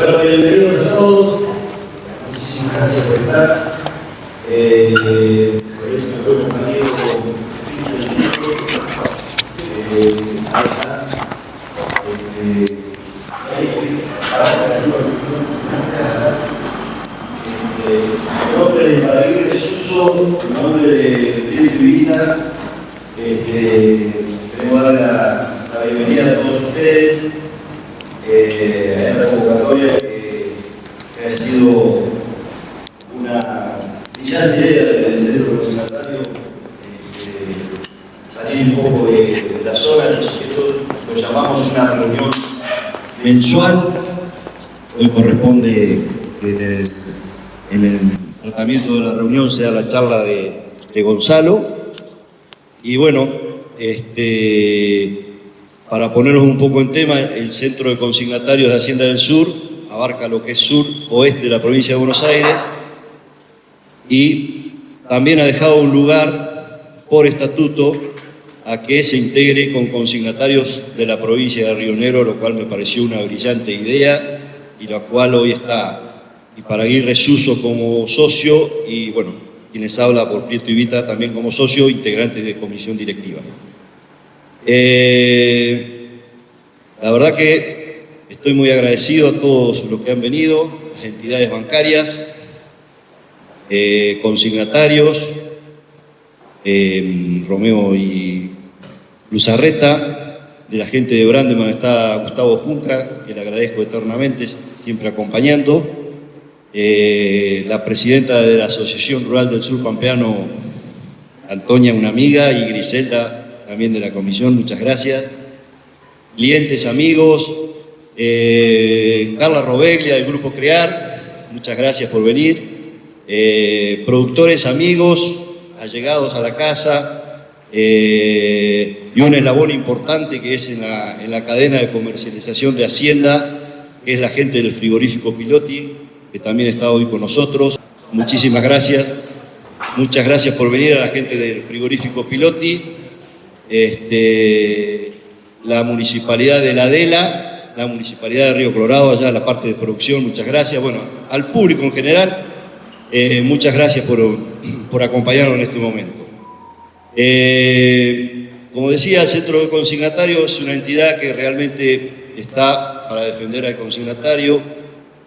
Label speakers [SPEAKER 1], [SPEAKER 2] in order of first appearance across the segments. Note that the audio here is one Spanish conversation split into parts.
[SPEAKER 1] Bueno, bienvenidos a todos. Muchísimas gracias por estar. Por eso me fue compañero en nombre de Paraguay Jesús, en nombre de Espíritu y Vida, queremos dar la bienvenida a todos ustedes a esta convocatoria que ha sido una brillante idea del Centro Consignatario, salir un poco de la zona. Nosotros lo llamamos una reunión mensual. Hoy corresponde que en el tratamiento de la reunión sea la charla de Gonzalo. Y bueno, para ponernos un poco en tema, el Centro de Consignatarios de Hacienda del Sur abarca lo que es sur-oeste de la provincia de Buenos Aires y también ha dejado un lugar por estatuto a que se integre con consignatarios de la provincia de Río Negro, lo cual me pareció una brillante idea y la cual hoy está Iparaguirre Suso como socio y bueno, quienes habla por Prieto y Vita también como socio, integrantes de comisión directiva. La verdad que estoy muy agradecido a todos los que han venido, las entidades bancarias, consignatarios, Romeo y Luzarreta, de la gente de Brandeman está Gustavo Junca, que le agradezco eternamente, siempre acompañando, la presidenta de la Asociación Rural del Sur Pampeano, Antonia, una amiga, y Griselda, también de la comisión, muchas gracias. Clientes, amigos, Carla Robeglia del Grupo Crear, muchas gracias por venir. Productores, amigos, allegados a la casa, y un eslabón importante que es en la cadena de comercialización de Hacienda, que es la gente del frigorífico Pilotti, que también está hoy con nosotros. Muchísimas gracias. Muchas gracias por venir a la gente del frigorífico Pilotti. La municipalidad de La Adela, la municipalidad de Río Colorado, allá la parte de producción, muchas gracias. Bueno, al público en general, muchas gracias por acompañarnos en este momento. Como decía, el Centro de Consignatarios es una entidad que realmente está para defender al consignatario.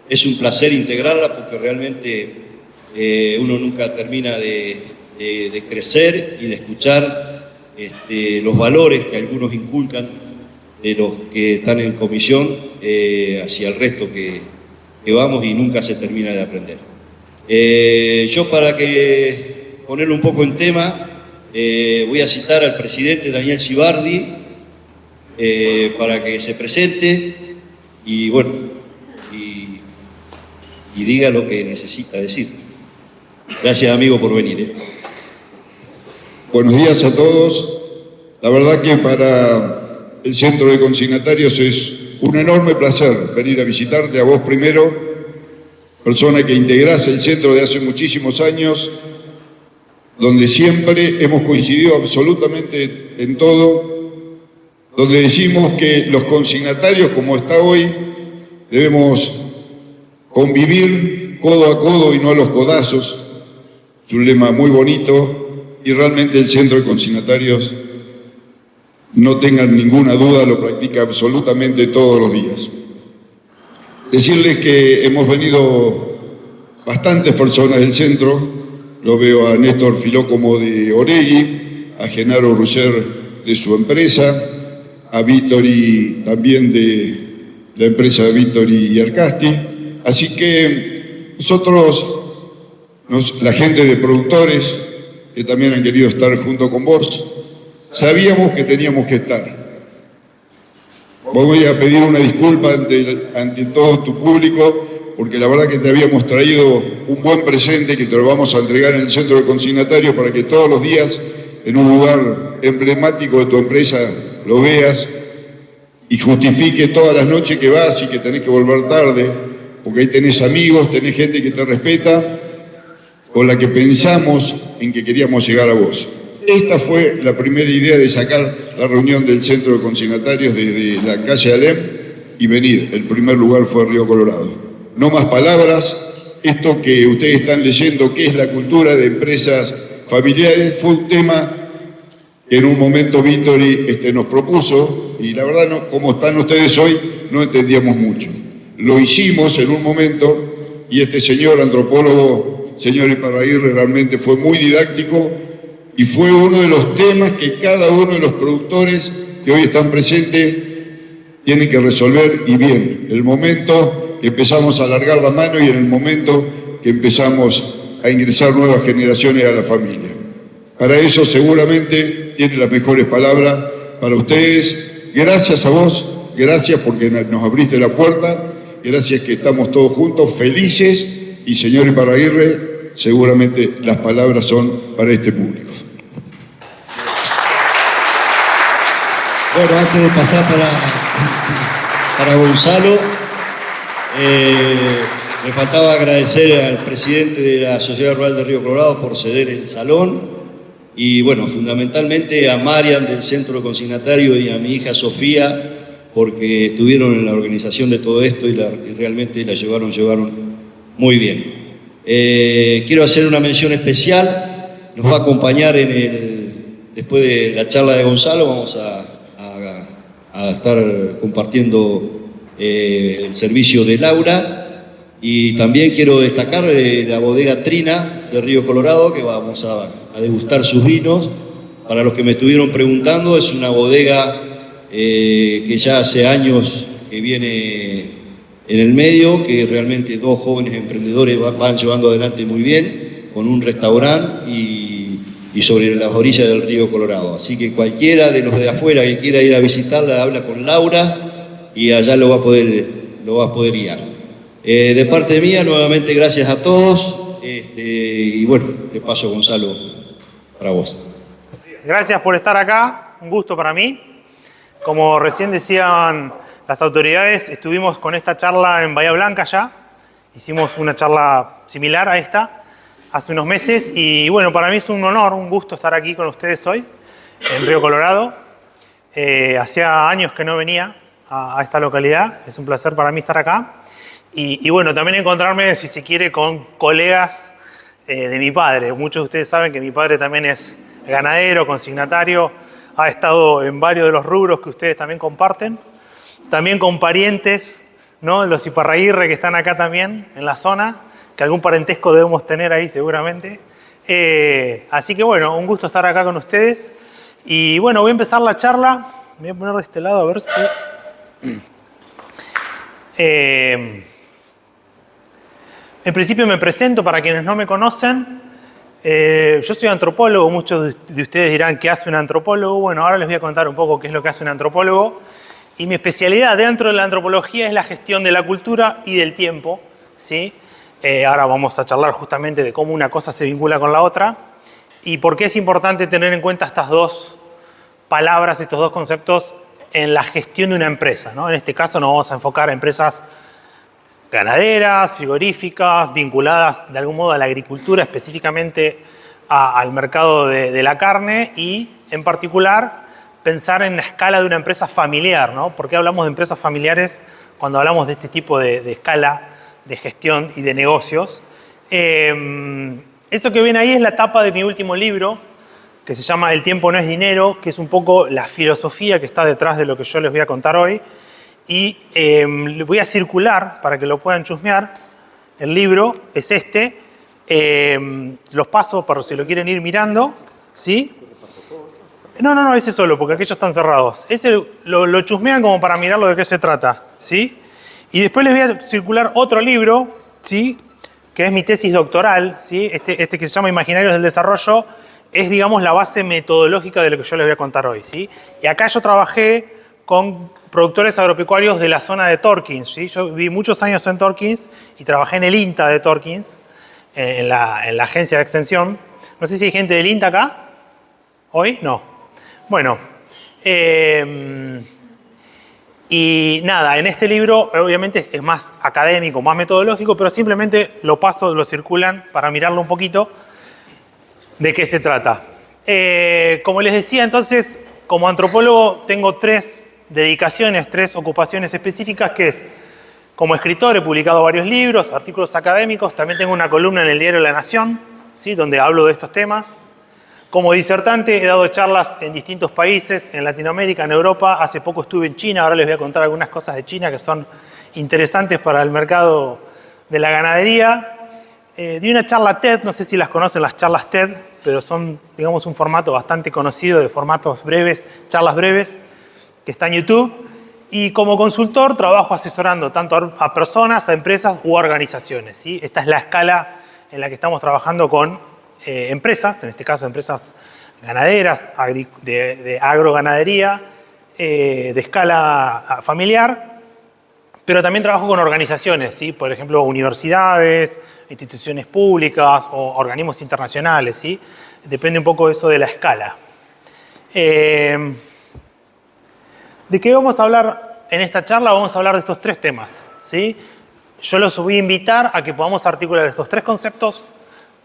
[SPEAKER 1] Es un placer integrarla porque realmente uno nunca termina de crecer y de escuchar los valores que algunos inculcan de los que están en comisión hacia el resto que vamos y nunca se termina de aprender. Yo para ponerlo un poco en tema, voy a citar al presidente Daniel Cibardi para que se presente y bueno, y diga lo que necesita decir. Gracias, amigo, por venir.
[SPEAKER 2] Buenos días a todos. La verdad que para el Centro de Consignatarios es un enorme placer venir a visitarte, a vos primero, persona que integrás el centro de hace muchísimos años, donde siempre hemos coincidido absolutamente en todo, donde decimos que los consignatarios, como está hoy, debemos convivir codo a codo y no a los codazos. Es un lema muy bonito y realmente el Centro de Consignatarios, no tengan ninguna duda, lo practica absolutamente todos los días. Decirles que hemos venido bastantes personas del centro, lo veo a Néstor Filócomo de Oregui, a Genaro Russer de su empresa, a Vittori también de la empresa Vittori y Arcasti. Así que nosotros, la gente de productores, que también han querido estar junto con vos, sabíamos que teníamos que estar. Voy a pedir una disculpa ante todo tu público, porque la verdad que te habíamos traído un buen presente que te lo vamos a entregar en el Centro de Consignatarios para que todos los días, en un lugar emblemático de tu empresa, lo veas y justifique todas las noches que vas y que tenés que volver tarde, porque ahí tenés amigos, tenés gente que te respeta, con la que pensamos en que queríamos llegar a vos. Esta fue la primera idea de sacar la reunión del Centro de Consignatarios desde la calle Alem y venir. El primer lugar fue Río Colorado. no más palabras. Esto que ustedes están leyendo, que es la cultura de empresas familiares, fue un tema que en un momento Victory nos propuso, y la verdad, no, como están ustedes hoy, no entendíamos mucho. Lo hicimos en un momento, y este señor antropólogo, señor Iparraguirre, realmente fue muy didáctico, y fue uno de los temas que cada uno de los productores que hoy están presentes tienen que resolver, y bien. El momento que empezamos a alargar la mano y en el momento que empezamos a ingresar nuevas generaciones a la familia. Para eso seguramente tiene las mejores palabras para ustedes. Gracias a vos, gracias porque nos abriste la puerta, gracias que estamos todos juntos, felices, y señor Iparraguirre, seguramente las palabras son para este público.
[SPEAKER 1] Bueno, antes de pasar para Gonzalo, me faltaba agradecer al presidente de la Sociedad Rural de Río Colorado por ceder el salón, y bueno, fundamentalmente a Marian del Centro Consignatario y a mi hija Sofía, porque estuvieron en la organización de todo esto y realmente la llevaron muy bien. Quiero hacer una mención especial. Nos va a acompañar después de la charla de Gonzalo, vamos a estar compartiendo el servicio de Laura, y también quiero destacar la bodega Trina de Río Colorado, que vamos a degustar sus vinos. Para los que me estuvieron preguntando, es una bodega que ya hace años que viene en el medio, que realmente dos jóvenes emprendedores van llevando adelante muy bien, con un restaurante y sobre las orillas del Río Colorado. Así que cualquiera de los de afuera que quiera ir a visitarla, habla con Laura y allá lo va a poder guiar. De parte mía, nuevamente gracias a todos, y bueno, te paso, Gonzalo, para vos.
[SPEAKER 3] Gracias por estar acá, un gusto para mí. Como recién decían las autoridades, estuvimos con esta charla en Bahía Blanca ya, hicimos una charla similar a esta hace unos meses, y bueno, para mí es un honor, un gusto estar aquí con ustedes hoy en Río Colorado. Hacía años que no venía a esta localidad, es un placer para mí estar acá. Y bueno, también encontrarme, si se quiere, con colegas de mi padre. Muchos de ustedes saben que mi padre también es ganadero, consignatario, ha estado en varios de los rubros que ustedes también comparten. También con parientes, ¿no? Los Iparraguirre que están acá también en la zona, que algún parentesco debemos tener ahí seguramente. Así que bueno, un gusto estar acá con ustedes. Y bueno, voy a empezar la charla. Me voy a poner de este lado a ver si... En principio me presento para quienes no me conocen. Yo soy antropólogo, muchos de ustedes dirán ¿qué hace un antropólogo? Bueno, ahora les voy a contar un poco qué es lo que hace un antropólogo. Y mi especialidad dentro de la antropología es la gestión de la cultura y del tiempo, ¿sí? Ahora vamos a charlar justamente de cómo una cosa se vincula con la otra y por qué es importante tener en cuenta estas dos palabras, estos dos conceptos en la gestión de una empresa, ¿no? En este caso nos vamos a enfocar a empresas ganaderas, frigoríficas, vinculadas de algún modo a la agricultura, específicamente al mercado de la carne, y en particular pensar en la escala de una empresa familiar, ¿no? ¿Por qué hablamos de empresas familiares cuando hablamos de este tipo de escala de gestión y de negocios? Eso que ven ahí es la tapa de mi último libro, que se llama El tiempo no es dinero, que es un poco la filosofía que está detrás de lo que yo les voy a contar hoy. Y voy a circular para que lo puedan chusmear. El libro es este. Los paso por si lo quieren ir mirando. ¿Sí? No, ese solo, porque aquellos están cerrados. Ese lo chusmean como para mirarlo de qué se trata. ¿Sí? Y después les voy a circular otro libro, ¿sí? Que es mi tesis doctoral. ¿Sí? Este que se llama Imaginarios del Desarrollo es, digamos, la base metodológica de lo que yo les voy a contar hoy. ¿Sí? Y acá yo trabajé con productores agropecuarios de la zona de Torkins, ¿sí? Yo viví muchos años en Torkins y trabajé en el INTA de Torkins, en la agencia de extensión. No sé si hay gente del INTA acá. ¿Hoy? No. Bueno. Y nada, en este libro obviamente es más académico, más metodológico, pero simplemente lo paso, lo circulan para mirarlo un poquito de qué se trata. Como les decía, entonces, como antropólogo tengo tres dedicaciones, tres ocupaciones específicas, que es Como escritor he publicado varios libros, artículos académicos, también tengo una columna en el diario La Nación, ¿sí? Donde hablo de estos temas. Como disertante he dado charlas en distintos países, en Latinoamérica, en Europa. Hace poco estuve en China, ahora les voy a contar algunas cosas de China que son interesantes para el mercado de la ganadería. Di una charla TED, no sé si las conocen las charlas TED, pero son, digamos, un formato bastante conocido de formatos breves, charlas breves, que está en YouTube. Y como consultor trabajo asesorando tanto a personas, a empresas u organizaciones, ¿sí? Esta es la escala en la que estamos trabajando con empresas, en este caso empresas ganaderas, de agroganadería, de escala familiar, pero también trabajo con organizaciones, ¿sí? Por ejemplo, universidades, instituciones públicas o organismos internacionales, ¿sí? Depende un poco de eso de la escala. ¿De qué vamos a hablar en esta charla? Vamos a hablar de estos tres temas, ¿sí? Yo los voy a invitar a que podamos articular estos tres conceptos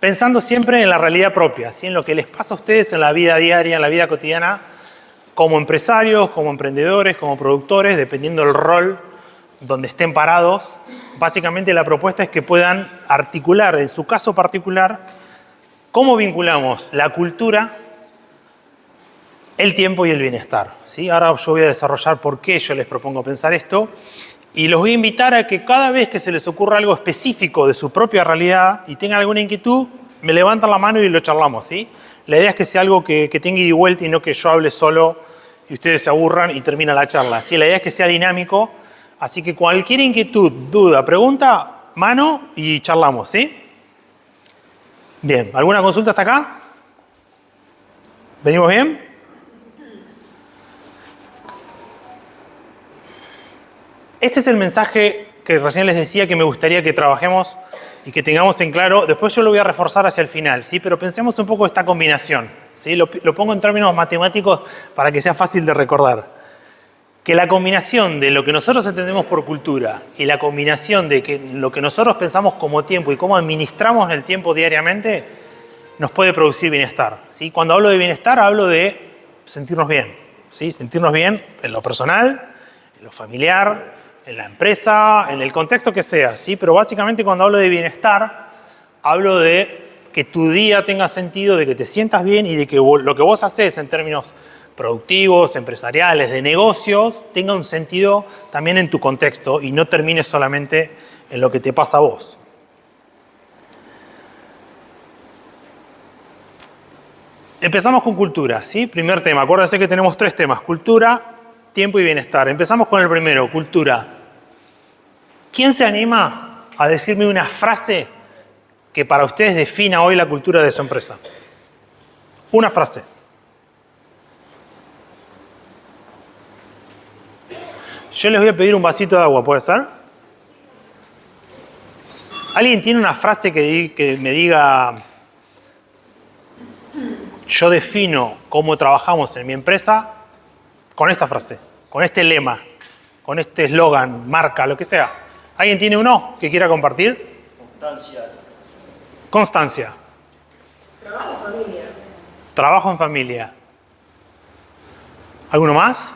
[SPEAKER 3] pensando siempre en la realidad propia, ¿sí? En lo que les pasa a ustedes en la vida diaria, en la vida cotidiana, como empresarios, como emprendedores, como productores, dependiendo del rol donde estén parados. Básicamente la propuesta es que puedan articular, en su caso particular, cómo vinculamos la cultura, el tiempo y el bienestar, ¿sí? Ahora yo voy a desarrollar por qué yo les propongo pensar esto y los voy a invitar a que cada vez que se les ocurra algo específico de su propia realidad y tengan alguna inquietud, me levantan la mano y lo charlamos, ¿sí? La idea es que sea algo que tenga ida y vuelta y no que yo hable solo y ustedes se aburran y termina la charla, ¿sí? La idea es que sea dinámico, así que cualquier inquietud, duda, pregunta, mano y charlamos, ¿sí? Bien, ¿alguna consulta hasta acá? ¿Venimos bien? Este es el mensaje que recién les decía que me gustaría que trabajemos y que tengamos en claro. Después yo lo voy a reforzar hacia el final, ¿sí? Pero pensemos un poco esta combinación, ¿sí? Lo pongo en términos matemáticos para que sea fácil de recordar. Que la combinación de lo que nosotros entendemos por cultura y la combinación de lo que nosotros pensamos como tiempo y cómo administramos el tiempo diariamente nos puede producir bienestar, ¿sí? Cuando hablo de bienestar hablo de sentirnos bien, ¿sí? Sentirnos bien en lo personal, en lo familiar, en la empresa, en el contexto que sea, ¿sí? Pero básicamente cuando hablo de bienestar, hablo de que tu día tenga sentido, de que te sientas bien y de que lo que vos haces en términos productivos, empresariales, de negocios, tenga un sentido también en tu contexto y no termine solamente en lo que te pasa a vos. Empezamos con cultura, ¿sí? Primer tema, acuérdense que tenemos tres temas, cultura, tiempo y bienestar. Empezamos con el primero, cultura. ¿Quién se anima a decirme una frase que para ustedes defina hoy la cultura de su empresa? Una frase. Yo les voy a pedir un vasito de agua, ¿puede ser? ¿Alguien tiene una frase que me diga, yo defino cómo trabajamos en mi empresa con esta frase, con este lema, con este eslogan, marca, lo que sea? ¿Alguien tiene uno que quiera compartir?
[SPEAKER 1] Constancia.
[SPEAKER 3] Constancia.
[SPEAKER 4] Trabajo en familia.
[SPEAKER 3] Trabajo en familia. ¿Alguno más?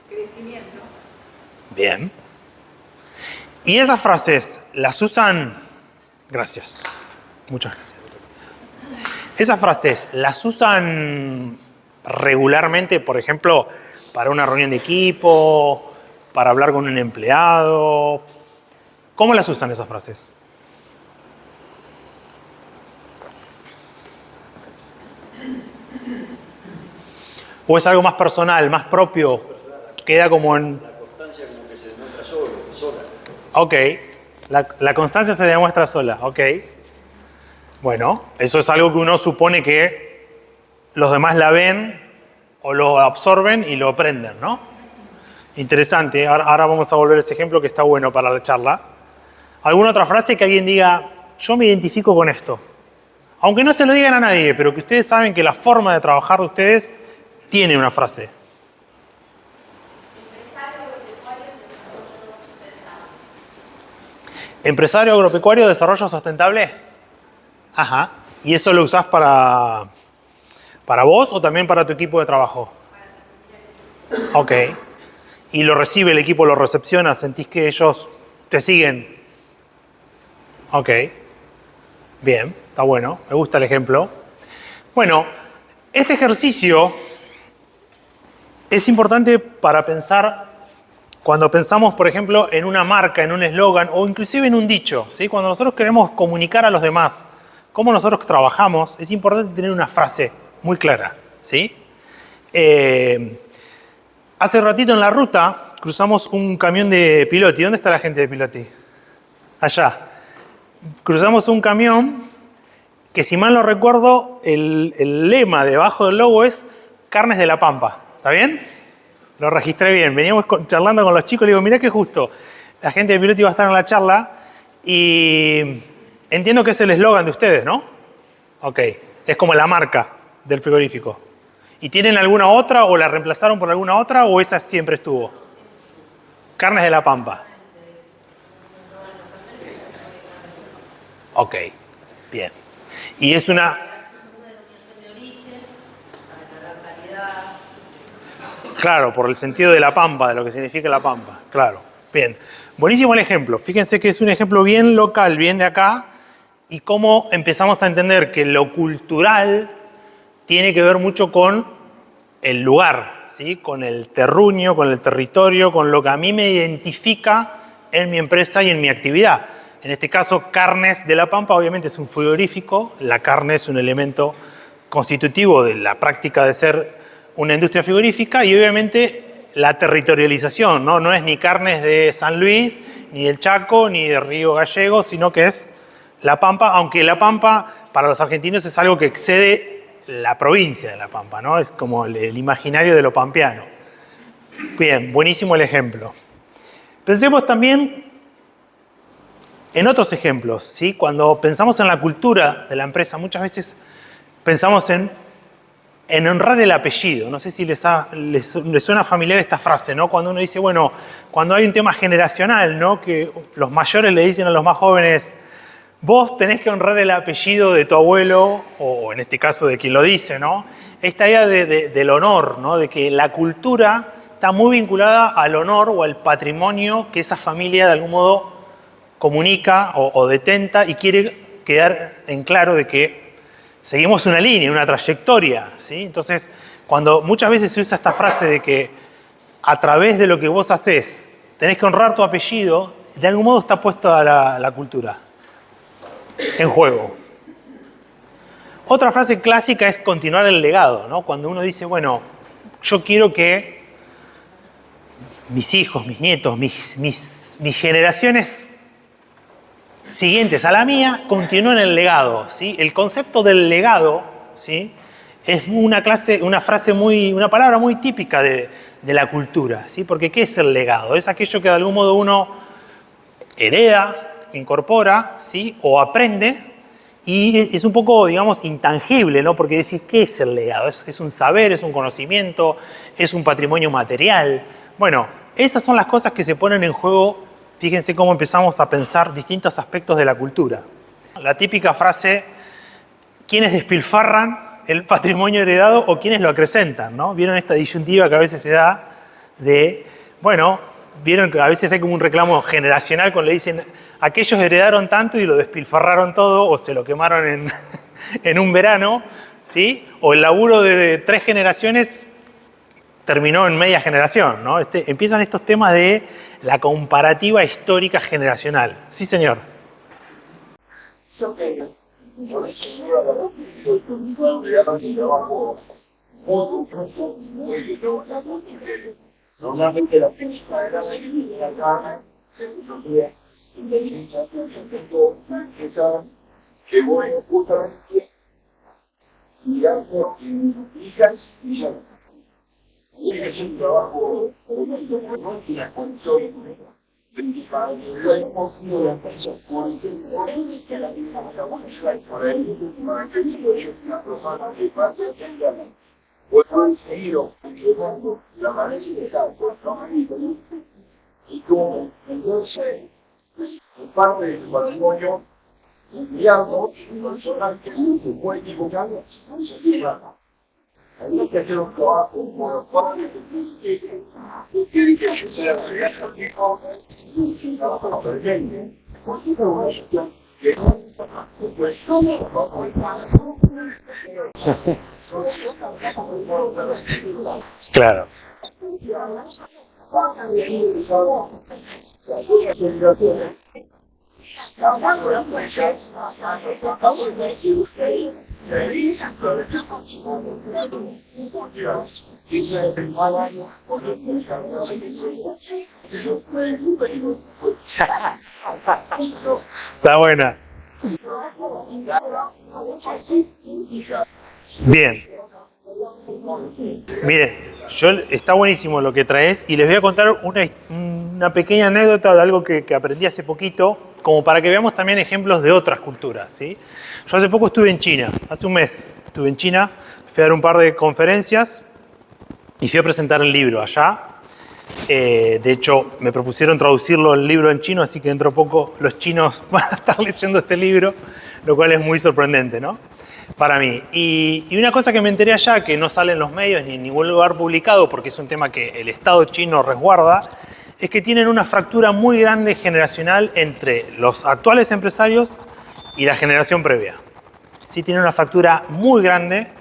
[SPEAKER 4] Crecimiento.
[SPEAKER 3] Bien. ¿Y esas frases las usan? Gracias. Muchas gracias. ¿Esas frases las usan regularmente, por ejemplo, para una reunión de equipo, para hablar con un empleado? ¿Cómo las usan esas frases? ¿O es algo más personal, más propio? Queda como en...
[SPEAKER 1] La constancia como que se demuestra sola.
[SPEAKER 3] Ok. La constancia se demuestra sola. Ok. Bueno, eso es algo que uno supone que los demás la ven o lo absorben y lo aprenden, ¿no? Interesante. Ahora vamos a volver a ese ejemplo que está bueno para la charla. ¿Alguna otra frase que alguien diga, yo me identifico con esto? Aunque no se lo digan a nadie, pero que ustedes saben que la forma de trabajar de ustedes tiene una frase. Empresario agropecuario de desarrollo sustentable. Ajá. ¿Y eso lo usás para vos o también para tu equipo de trabajo? Ok. y lo recibe el equipo, lo recepciona, sentís que ellos te siguen. Ok, bien, está bueno, me gusta el ejemplo. Bueno, este ejercicio es importante para pensar cuando pensamos, por ejemplo, en una marca, en un eslogan o inclusive en un dicho, ¿sí? Cuando nosotros queremos comunicar a los demás cómo nosotros trabajamos, es importante tener una frase muy clara, ¿sí? Hace ratito en la ruta cruzamos un camión de Piloti. ¿Dónde está la gente de Piloti? Allá. Cruzamos un camión que, si mal no recuerdo, el lema debajo del logo es Carnes de la Pampa. ¿Está bien? Lo registré bien. Veníamos charlando con los chicos y le digo, mirá que justo la gente de Piloti va a estar en la charla y entiendo que es el eslogan de ustedes, ¿no? Ok. Es como la marca del frigorífico. ¿Y tienen alguna otra o la reemplazaron por alguna otra o esa siempre estuvo? Carnes de la Pampa. Ok, bien. Y es una... Claro, por el sentido de la pampa, de lo que significa la pampa. Claro, bien. Buenísimo el ejemplo. Fíjense que es un ejemplo bien local, bien de acá, y cómo empezamos a entender que lo cultural tiene que ver mucho con el lugar, ¿sí? Con el terruño, con el territorio, con lo que a mí me identifica en mi empresa y en mi actividad. En este caso, Carnes de la Pampa obviamente es un frigorífico. La carne es un elemento constitutivo de la práctica de ser una industria frigorífica y obviamente la territorialización, ¿no? No es ni Carnes de San Luis, ni del Chaco, ni de Río Gallegos, sino que es La Pampa, aunque La Pampa para los argentinos es algo que excede la provincia de La Pampa, ¿no? Es como el imaginario de lo pampeano. Bien, buenísimo el ejemplo. Pensemos también en otros ejemplos, ¿sí? Cuando pensamos en la cultura de la empresa, muchas veces pensamos en honrar el apellido. No sé si les suena familiar esta frase, ¿no? Cuando uno dice, bueno, cuando hay un tema generacional, ¿no? Que los mayores le dicen a los más jóvenes, vos tenés que honrar el apellido de tu abuelo, o en este caso de quien lo dice, ¿no? Esta idea del honor, ¿no? De que la cultura está muy vinculada al honor o al patrimonio que esa familia de algún modo comunica o detenta y quiere quedar en claro de que seguimos una línea, una trayectoria, ¿sí? Entonces, cuando muchas veces se usa esta frase de que a través de lo que vos hacés tenés que honrar tu apellido, de algún modo está puesta la cultura en juego. Otra frase clásica es continuar el legado, ¿no? Cuando uno dice, bueno, yo quiero que mis hijos, mis nietos, mis generaciones siguientes a la mía continúen el legado, ¿sí? El concepto del legado, ¿sí? Es una palabra muy típica de la cultura, ¿sí? Porque ¿qué es el legado? Es aquello que de algún modo uno hereda, incorpora, ¿sí? O aprende, y es un poco, digamos, intangible, ¿no? Porque decís, ¿qué es el legado? Es un saber, es un conocimiento, es un patrimonio material. Bueno, esas son las cosas que se ponen en juego. Fíjense cómo empezamos a pensar distintos aspectos de la cultura. La típica frase, ¿quiénes despilfarran el patrimonio heredado o quiénes lo acrecentan, ¿no? ¿Vieron esta disyuntiva que a veces se da de, bueno, vieron que a veces hay como un reclamo generacional cuando le dicen, aquellos heredaron tanto y lo despilfarraron todo o se lo quemaron en un verano, ¿sí? O el laburo de 3 generaciones terminó en media generación, ¿no? Empiezan estos temas de la comparativa histórica generacional. Sí, señor.
[SPEAKER 5] Normalmente la técnica de la carne que voy justamente mirando hijas y ya. Es un trabajo no es una condición principal. Lo hemos sido la empresa por que la misma por ahí, una persona que pasa pues han seguido llevando la manera de estar por y como entonces parte de su patrimonio enviando personal que se puede equivocar Hay que hacer un trabajo como los padres que tienen que ayudar a crear los hijos un trabajo permanente. Porque es una cuestión que pues
[SPEAKER 3] Claro. Está buena. Bien. Miren, está buenísimo lo que traes y les voy a contar una pequeña anécdota de algo que aprendí hace poquito, como para que veamos también ejemplos de otras culturas, ¿sí? Yo hace poco estuve en China, hace un mes estuve en China, fui a dar un par de conferencias y fui a presentar el libro allá. De hecho, me propusieron traducirlo el libro en chino, así que dentro de poco los chinos van a estar leyendo este libro, lo cual es muy sorprendente, ¿no? Para mí. Y una cosa que me enteré allá, que no sale en los medios ni en ningún lugar publicado, porque es un tema que el Estado chino resguarda, es que tienen una fractura muy grande generacional entre los actuales empresarios y la generación previa. Sí, tienen una fractura muy grande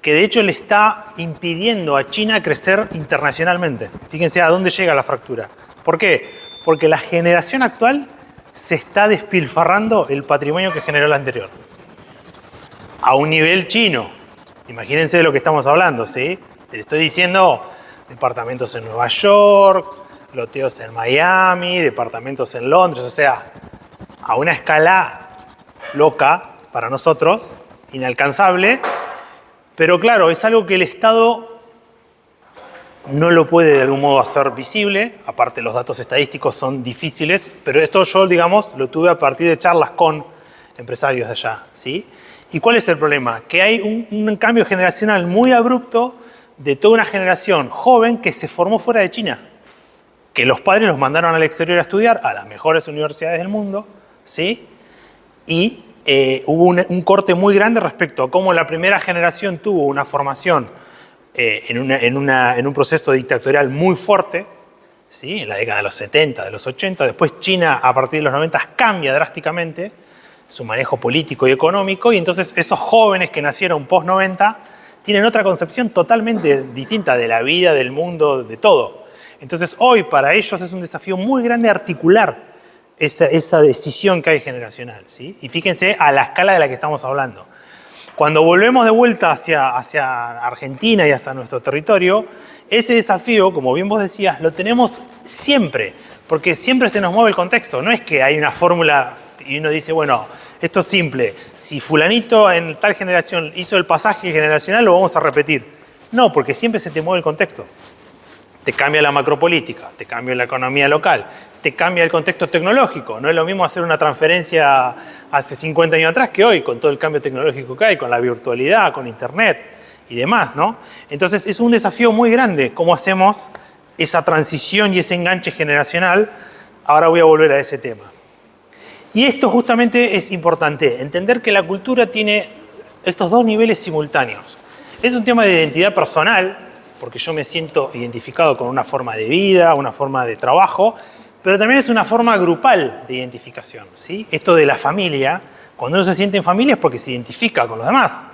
[SPEAKER 3] que de hecho le está impidiendo a China crecer internacionalmente. Fíjense a dónde llega la fractura. ¿Por qué? Porque la generación actual se está despilfarrando el patrimonio que generó la anterior. A un nivel chino. Imagínense de lo que estamos hablando, ¿sí? Te estoy diciendo departamentos en Nueva York, loteos en Miami, departamentos en Londres, o sea, a una escala loca para nosotros, inalcanzable, pero claro, es algo que el Estado no lo puede de algún modo hacer visible, aparte los datos estadísticos son difíciles, pero esto yo, digamos, lo tuve a partir de charlas con empresarios de allá, ¿sí? ¿Y cuál es el problema? Que hay un cambio generacional muy abrupto de toda una generación joven que se formó fuera de China, que los padres los mandaron al exterior a estudiar a las mejores universidades del mundo, ¿sí? Y hubo un corte muy grande respecto a cómo la primera generación tuvo una formación en un proceso dictatorial muy fuerte, ¿sí? En la década de los 70, de los 80. Después China, a partir de los 90, cambia drásticamente su manejo político y económico, y entonces esos jóvenes que nacieron post-90 tienen otra concepción totalmente distinta de la vida, del mundo, de todo. Entonces hoy para ellos es un desafío muy grande articular esa decisión que hay generacional, ¿sí? Y fíjense a la escala de la que estamos hablando. Cuando volvemos de vuelta hacia Argentina y hacia nuestro territorio, ese desafío, como bien vos decías, lo tenemos siempre, porque siempre se nos mueve el contexto. No es que hay una fórmula y uno dice, bueno, esto es simple, si fulanito en tal generación hizo el pasaje generacional, lo vamos a repetir. No, porque siempre se te mueve el contexto. Te cambia la macropolítica, te cambia la economía local, te cambia el contexto tecnológico. No es lo mismo hacer una transferencia hace 50 años atrás que hoy, con todo el cambio tecnológico que hay, con la virtualidad, con internet y demás, ¿no? Entonces es un desafío muy grande cómo hacemos esa transición y ese enganche generacional. Ahora voy a volver a ese tema. Y esto justamente es importante, entender que la cultura tiene estos dos niveles simultáneos. Es un tema de identidad personal, porque yo me siento identificado con una forma de vida, una forma de trabajo, pero también es una forma grupal de identificación, ¿sí? Esto de la familia, cuando uno se siente en familia es porque se identifica con los demás.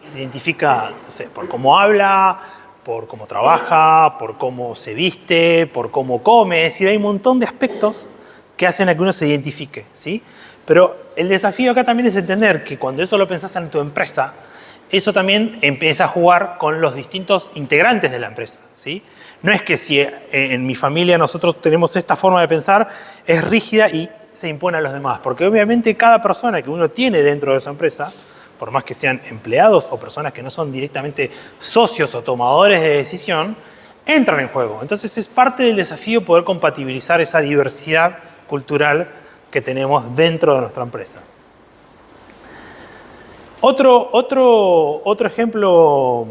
[SPEAKER 3] Se identifica, no sé, por cómo habla, por cómo trabaja, por cómo se viste, por cómo come. Es decir, hay un montón de aspectos que hacen a que uno se identifique, ¿sí? Pero el desafío acá también es entender que cuando eso lo pensás en tu empresa, eso también empieza a jugar con los distintos integrantes de la empresa, ¿sí? No es que si en mi familia nosotros tenemos esta forma de pensar, es rígida y se impone a los demás, porque obviamente cada persona que uno tiene dentro de esa empresa, por más que sean empleados o personas que no son directamente socios o tomadores de decisión, entran en juego. Entonces es parte del desafío poder compatibilizar esa diversidad cultural que tenemos dentro de nuestra empresa. Otro ejemplo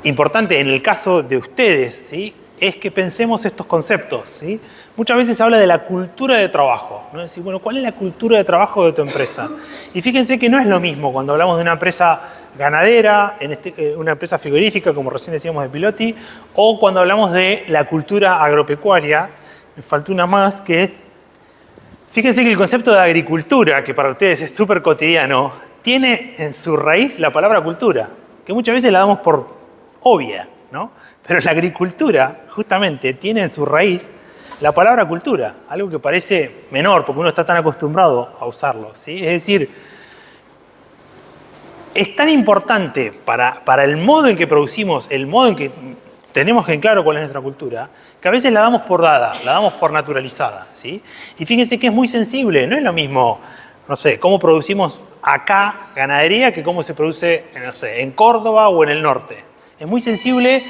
[SPEAKER 3] importante en el caso de ustedes, ¿sí? Es que pensemos estos conceptos, ¿sí? Muchas veces se habla de la cultura de trabajo, ¿no? Es decir, bueno, ¿cuál es la cultura de trabajo de tu empresa? Y fíjense que no es lo mismo cuando hablamos de una empresa ganadera, una empresa frigorífica, como recién decíamos de Pilotti, o cuando hablamos de la cultura agropecuaria, me faltó una más que es, fíjense que el concepto de agricultura, que para ustedes es súper cotidiano, tiene en su raíz la palabra cultura, que muchas veces la damos por obvia, ¿no? Pero la agricultura, justamente, tiene en su raíz la palabra cultura, algo que parece menor, porque uno está tan acostumbrado a usarlo, ¿sí? Es decir, es tan importante para el modo en que producimos, el modo en que tenemos en claro cuál es nuestra cultura, que a veces la damos por dada, la damos por naturalizada, ¿sí? Y fíjense que es muy sensible, no es lo mismo, no sé, cómo producimos acá ganadería que cómo se produce, no sé, en Córdoba o en el norte. Es muy sensible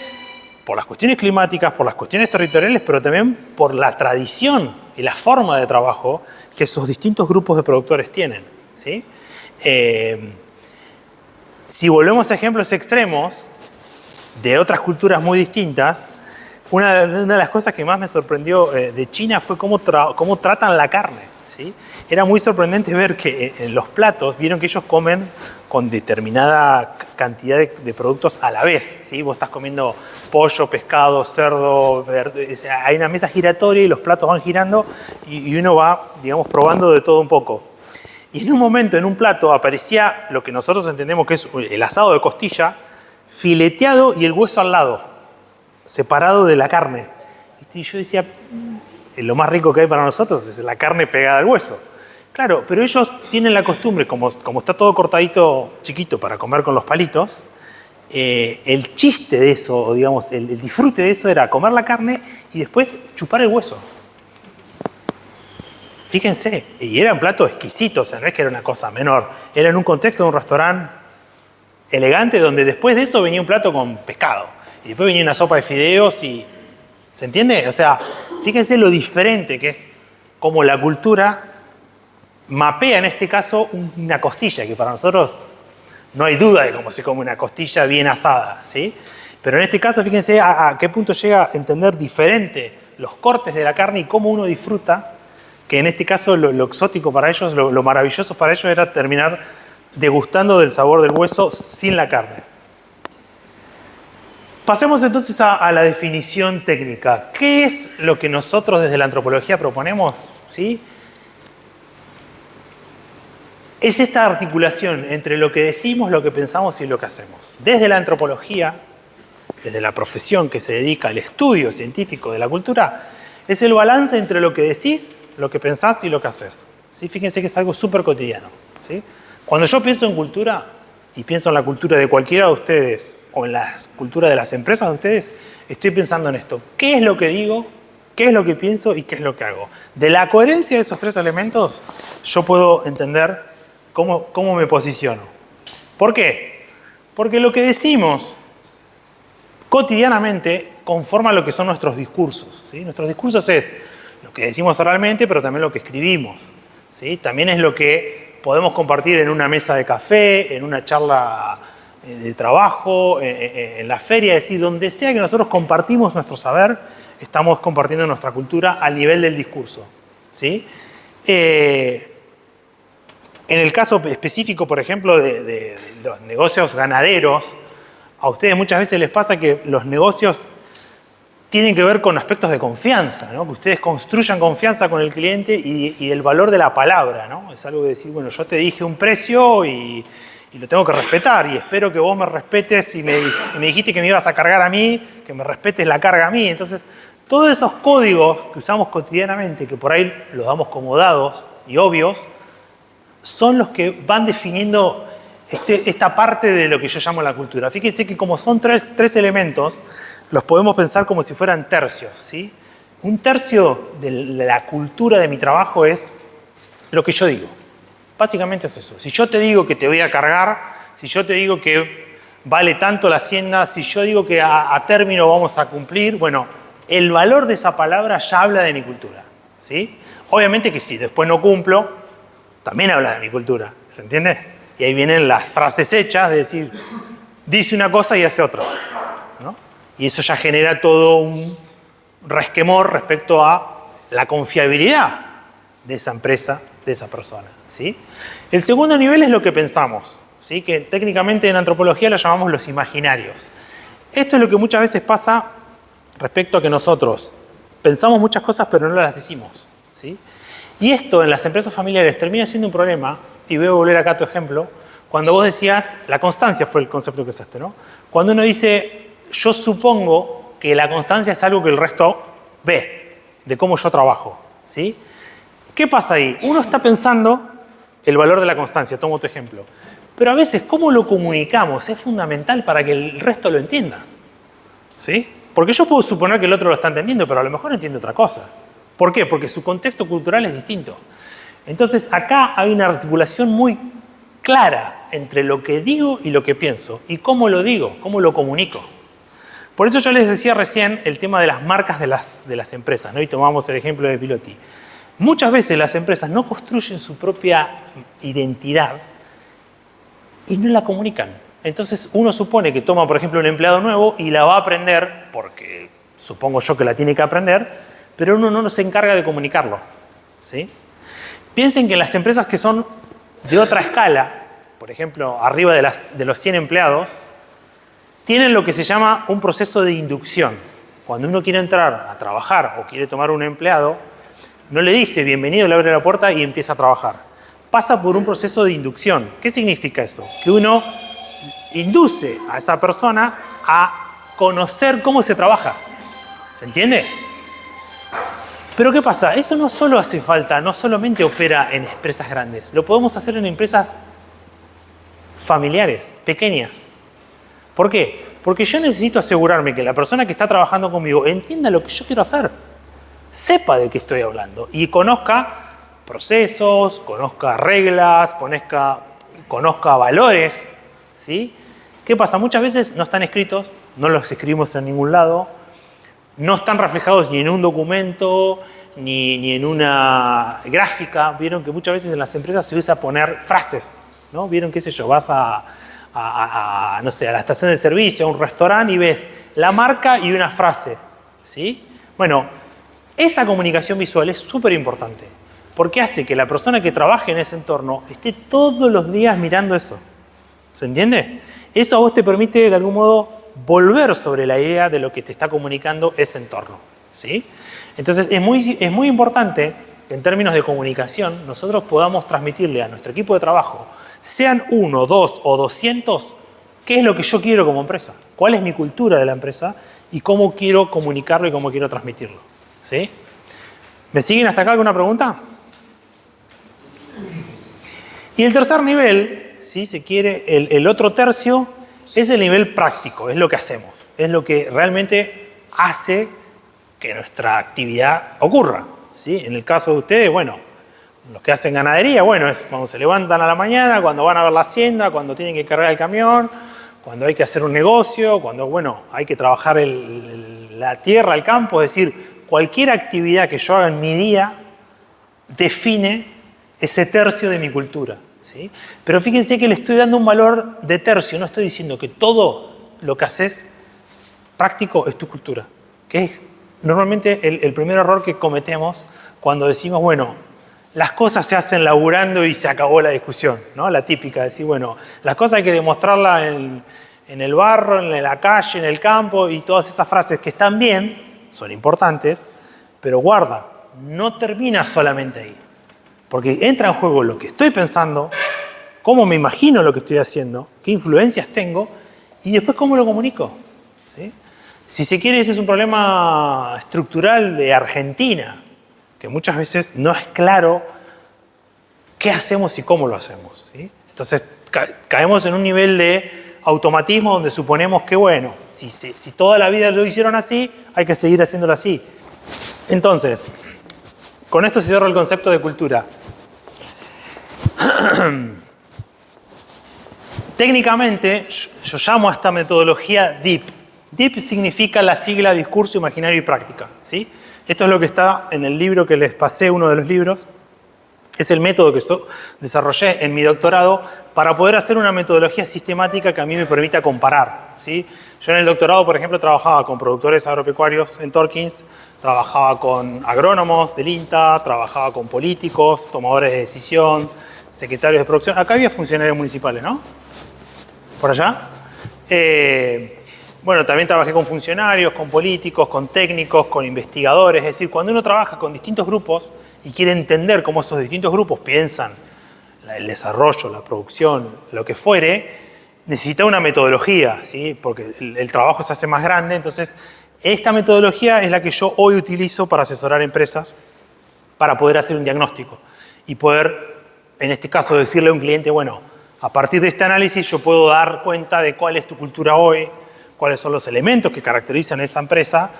[SPEAKER 3] por las cuestiones climáticas, por las cuestiones territoriales, pero también por la tradición y la forma de trabajo que esos distintos grupos de productores tienen, ¿sí? Si volvemos a ejemplos extremos de otras culturas muy distintas, una de las cosas que más me sorprendió de China fue cómo tratan la carne, ¿sí? Era muy sorprendente ver que en los platos, vieron que ellos comen con determinada cantidad de productos a la vez, ¿sí? Vos estás comiendo pollo, pescado, cerdo, hay una mesa giratoria y los platos van girando y uno va, digamos, probando de todo un poco. Y en un momento, en un plato, aparecía lo que nosotros entendemos que es el asado de costilla, fileteado y el hueso al lado, separado de la carne. Y yo decía, lo más rico que hay para nosotros es la carne pegada al hueso. Claro, pero ellos tienen la costumbre, como está todo cortadito chiquito para comer con los palitos, el chiste de eso, o digamos, el disfrute de eso era comer la carne y después chupar el hueso. Fíjense, y era un plato exquisito, o sea, no es que era una cosa menor. Era en un contexto de un restaurante elegante donde después de eso venía un plato con pescado. Y después venía una sopa de fideos y... ¿Se entiende? O sea, fíjense lo diferente que es como la cultura mapea en este caso una costilla, que para nosotros no hay duda de cómo se come una costilla bien asada, ¿sí? Pero en este caso, fíjense a qué punto llega a entender diferente los cortes de la carne y cómo uno disfruta, que en este caso lo exótico para ellos, lo maravilloso para ellos era terminar degustando del sabor del hueso sin la carne. Pasemos entonces a la definición técnica. ¿Qué es lo que nosotros desde la antropología proponemos? ¿Sí? Es esta articulación entre lo que decimos, lo que pensamos y lo que hacemos. Desde la antropología, desde la profesión que se dedica al estudio científico de la cultura, es el balance entre lo que decís, lo que pensás y lo que haces. ¿Sí? Fíjense que es algo súper cotidiano, ¿sí? Cuando yo pienso en cultura, y pienso en la cultura de cualquiera de ustedes, o en la cultura de las empresas de ustedes, estoy pensando en esto. ¿Qué es lo que digo? ¿Qué es lo que pienso? ¿Y qué es lo que hago? De la coherencia de esos tres elementos, yo puedo entender cómo me posiciono. ¿Por qué? Porque lo que decimos cotidianamente conforma lo que son nuestros discursos, ¿sí? Nuestros discursos es lo que decimos oralmente, pero también lo que escribimos, ¿sí? También es lo que podemos compartir en una mesa de café, en una charla de trabajo, en la feria, es decir, donde sea que nosotros compartimos nuestro saber, estamos compartiendo nuestra cultura al nivel del discurso, ¿sí? En el caso específico, por ejemplo, de los negocios ganaderos, a ustedes muchas veces les pasa que los negocios tienen que ver con aspectos de confianza, ¿no? Que ustedes construyan confianza con el cliente y el valor de la palabra, ¿no? Es algo de decir, bueno, yo te dije un precio y lo tengo que respetar y espero que vos me respetes y me dijiste que me ibas a cargar a mí, que me respetes la carga a mí. Entonces, todos esos códigos que usamos cotidianamente, que por ahí los damos como dados y obvios, son los que van definiendo esta parte de lo que yo llamo la cultura. Fíjense que como son tres elementos, los podemos pensar como si fueran tercios, ¿sí? Un tercio de la cultura de mi trabajo es lo que yo digo. Básicamente es eso. Si yo te digo que te voy a cargar, si yo te digo que vale tanto la hacienda, si yo digo que a término vamos a cumplir, bueno, el valor de esa palabra ya habla de mi cultura, ¿sí? Obviamente que si después no cumplo, también habla de mi cultura, ¿se entiende? Y ahí vienen las frases hechas de decir, dice una cosa y hace otra, ¿no? Y eso ya genera todo un resquemor respecto a la confiabilidad de esa empresa, de esa persona, ¿sí? El segundo nivel es lo que pensamos, ¿sí? Que técnicamente en antropología lo llamamos los imaginarios. Esto es lo que muchas veces pasa respecto a que nosotros pensamos muchas cosas pero no las decimos, ¿sí? Y esto en las empresas familiares termina siendo un problema, y voy a volver acá a tu ejemplo, cuando vos decías, la constancia fue el concepto que usaste, ¿no? Cuando uno dice, yo supongo que la constancia es algo que el resto ve, de cómo yo trabajo, ¿sí? ¿Qué pasa ahí? Uno está pensando el valor de la constancia, tomo tu ejemplo, pero a veces cómo lo comunicamos es fundamental para que el resto lo entienda, ¿sí? Porque yo puedo suponer que el otro lo está entendiendo, pero a lo mejor entiende otra cosa. ¿Por qué? Porque su contexto cultural es distinto. Entonces, acá hay una articulación muy clara entre lo que digo y lo que pienso, y cómo lo digo, cómo lo comunico. Por eso yo les decía recién el tema de las marcas de las empresas, ¿no? Y tomamos el ejemplo de Pilotti. Muchas veces las empresas no construyen su propia identidad y no la comunican. Entonces, uno supone que toma, por ejemplo, un empleado nuevo y la va a aprender, porque supongo yo que la tiene que aprender, pero uno no se encarga de comunicarlo, ¿sí? Piensen que las empresas que son de otra escala, por ejemplo, arriba de los 100 empleados, tienen lo que se llama un proceso de inducción. Cuando uno quiere entrar a trabajar o quiere tomar un empleado, no le dice bienvenido, le abre la puerta y empieza a trabajar. Pasa por un proceso de inducción. ¿Qué significa esto? Que uno induce a esa persona a conocer cómo se trabaja. ¿Se entiende? Pero ¿qué pasa? Eso no solo hace falta, no solamente opera en empresas grandes, lo podemos hacer en empresas familiares, pequeñas. ¿Por qué? Porque yo necesito asegurarme que la persona que está trabajando conmigo entienda lo que yo quiero hacer, sepa de qué estoy hablando y conozca procesos, conozca reglas, conozca valores, ¿sí? ¿Qué pasa? Muchas veces no están escritos, no los escribimos en ningún lado, no están reflejados ni en un documento, ni en una gráfica. Vieron que muchas veces en las empresas se usa poner frases, ¿no? Vieron, qué sé yo, vas no sé, a la estación de servicio, a un restaurante y ves la marca y una frase, ¿sí? Bueno, esa comunicación visual es súper importante, porque hace que la persona que trabaje en ese entorno esté todos los días mirando eso. ¿Se entiende? Eso a vos te permite, de algún modo, volver sobre la idea de lo que te está comunicando ese entorno, ¿sí? Entonces, es muy importante que en términos de comunicación nosotros podamos transmitirle a nuestro equipo de trabajo, sean 1, 2 o 200, qué es lo que yo quiero como empresa, cuál es mi cultura de la empresa y cómo quiero comunicarlo y cómo quiero transmitirlo, ¿sí? ¿Me siguen hasta acá? ¿Alguna pregunta? Y el tercer nivel, si se quiere, el otro tercio, es el nivel práctico, es lo que hacemos, es lo que realmente hace que nuestra actividad ocurra, ¿sí? En el caso de ustedes, bueno, los que hacen ganadería, bueno, es cuando se levantan a la mañana, cuando van a ver la hacienda, cuando tienen que cargar el camión, cuando hay que hacer un negocio, cuando, bueno, hay que trabajar la tierra, el campo, es decir, cualquier actividad que yo haga en mi día define ese tercio de mi cultura, ¿sí? Pero fíjense que le estoy dando un valor de tercio, no estoy diciendo que todo lo que haces práctico es tu cultura, que es normalmente el primer error que cometemos cuando decimos, bueno, las cosas se hacen laburando y se acabó la discusión, ¿no? La típica, decir, bueno, las cosas hay que demostrarlas en el barro, en la calle, en el campo, y todas esas frases que están bien, son importantes, pero guarda, no termina solamente ahí. Porque entra en juego lo que estoy pensando, cómo me imagino lo que estoy haciendo, qué influencias tengo, y después cómo lo comunico, ¿sí? Si se quiere, ese es un problema estructural de Argentina, que muchas veces no es claro qué hacemos y cómo lo hacemos, ¿sí? Entonces caemos en un nivel de automatismo donde suponemos que, bueno, si toda la vida lo hicieron así, hay que seguir haciéndolo así. Entonces, con esto se cierra el concepto de cultura. Técnicamente, yo llamo a esta metodología DIP. DIP significa la sigla Discurso, Imaginario y Práctica, ¿sí? Esto es lo que está en el libro que les pasé, uno de los libros. Es el método que yo desarrollé en mi doctorado para poder hacer una metodología sistemática que a mí me permita comparar, ¿sí? Yo en el doctorado, por ejemplo, trabajaba con productores agropecuarios en Torkins, trabajaba con agrónomos del INTA, trabajaba con políticos, tomadores de decisión, secretarios de producción. Acá había funcionarios municipales, ¿no? Por allá. Bueno, también trabajé con funcionarios, con políticos, con técnicos, con investigadores. Es decir, cuando uno trabaja con distintos grupos y quiere entender cómo esos distintos grupos piensan el desarrollo, la producción, lo que fuere, necesita una metodología, ¿sí? Porque el trabajo se hace más grande. Entonces, esta metodología es la que yo hoy utilizo para asesorar empresas para poder hacer un diagnóstico y poder, en este caso, decirle a un cliente, bueno, a partir de este análisis yo puedo dar cuenta de cuál es tu cultura hoy, cuáles son los elementos que caracterizan a esa empresa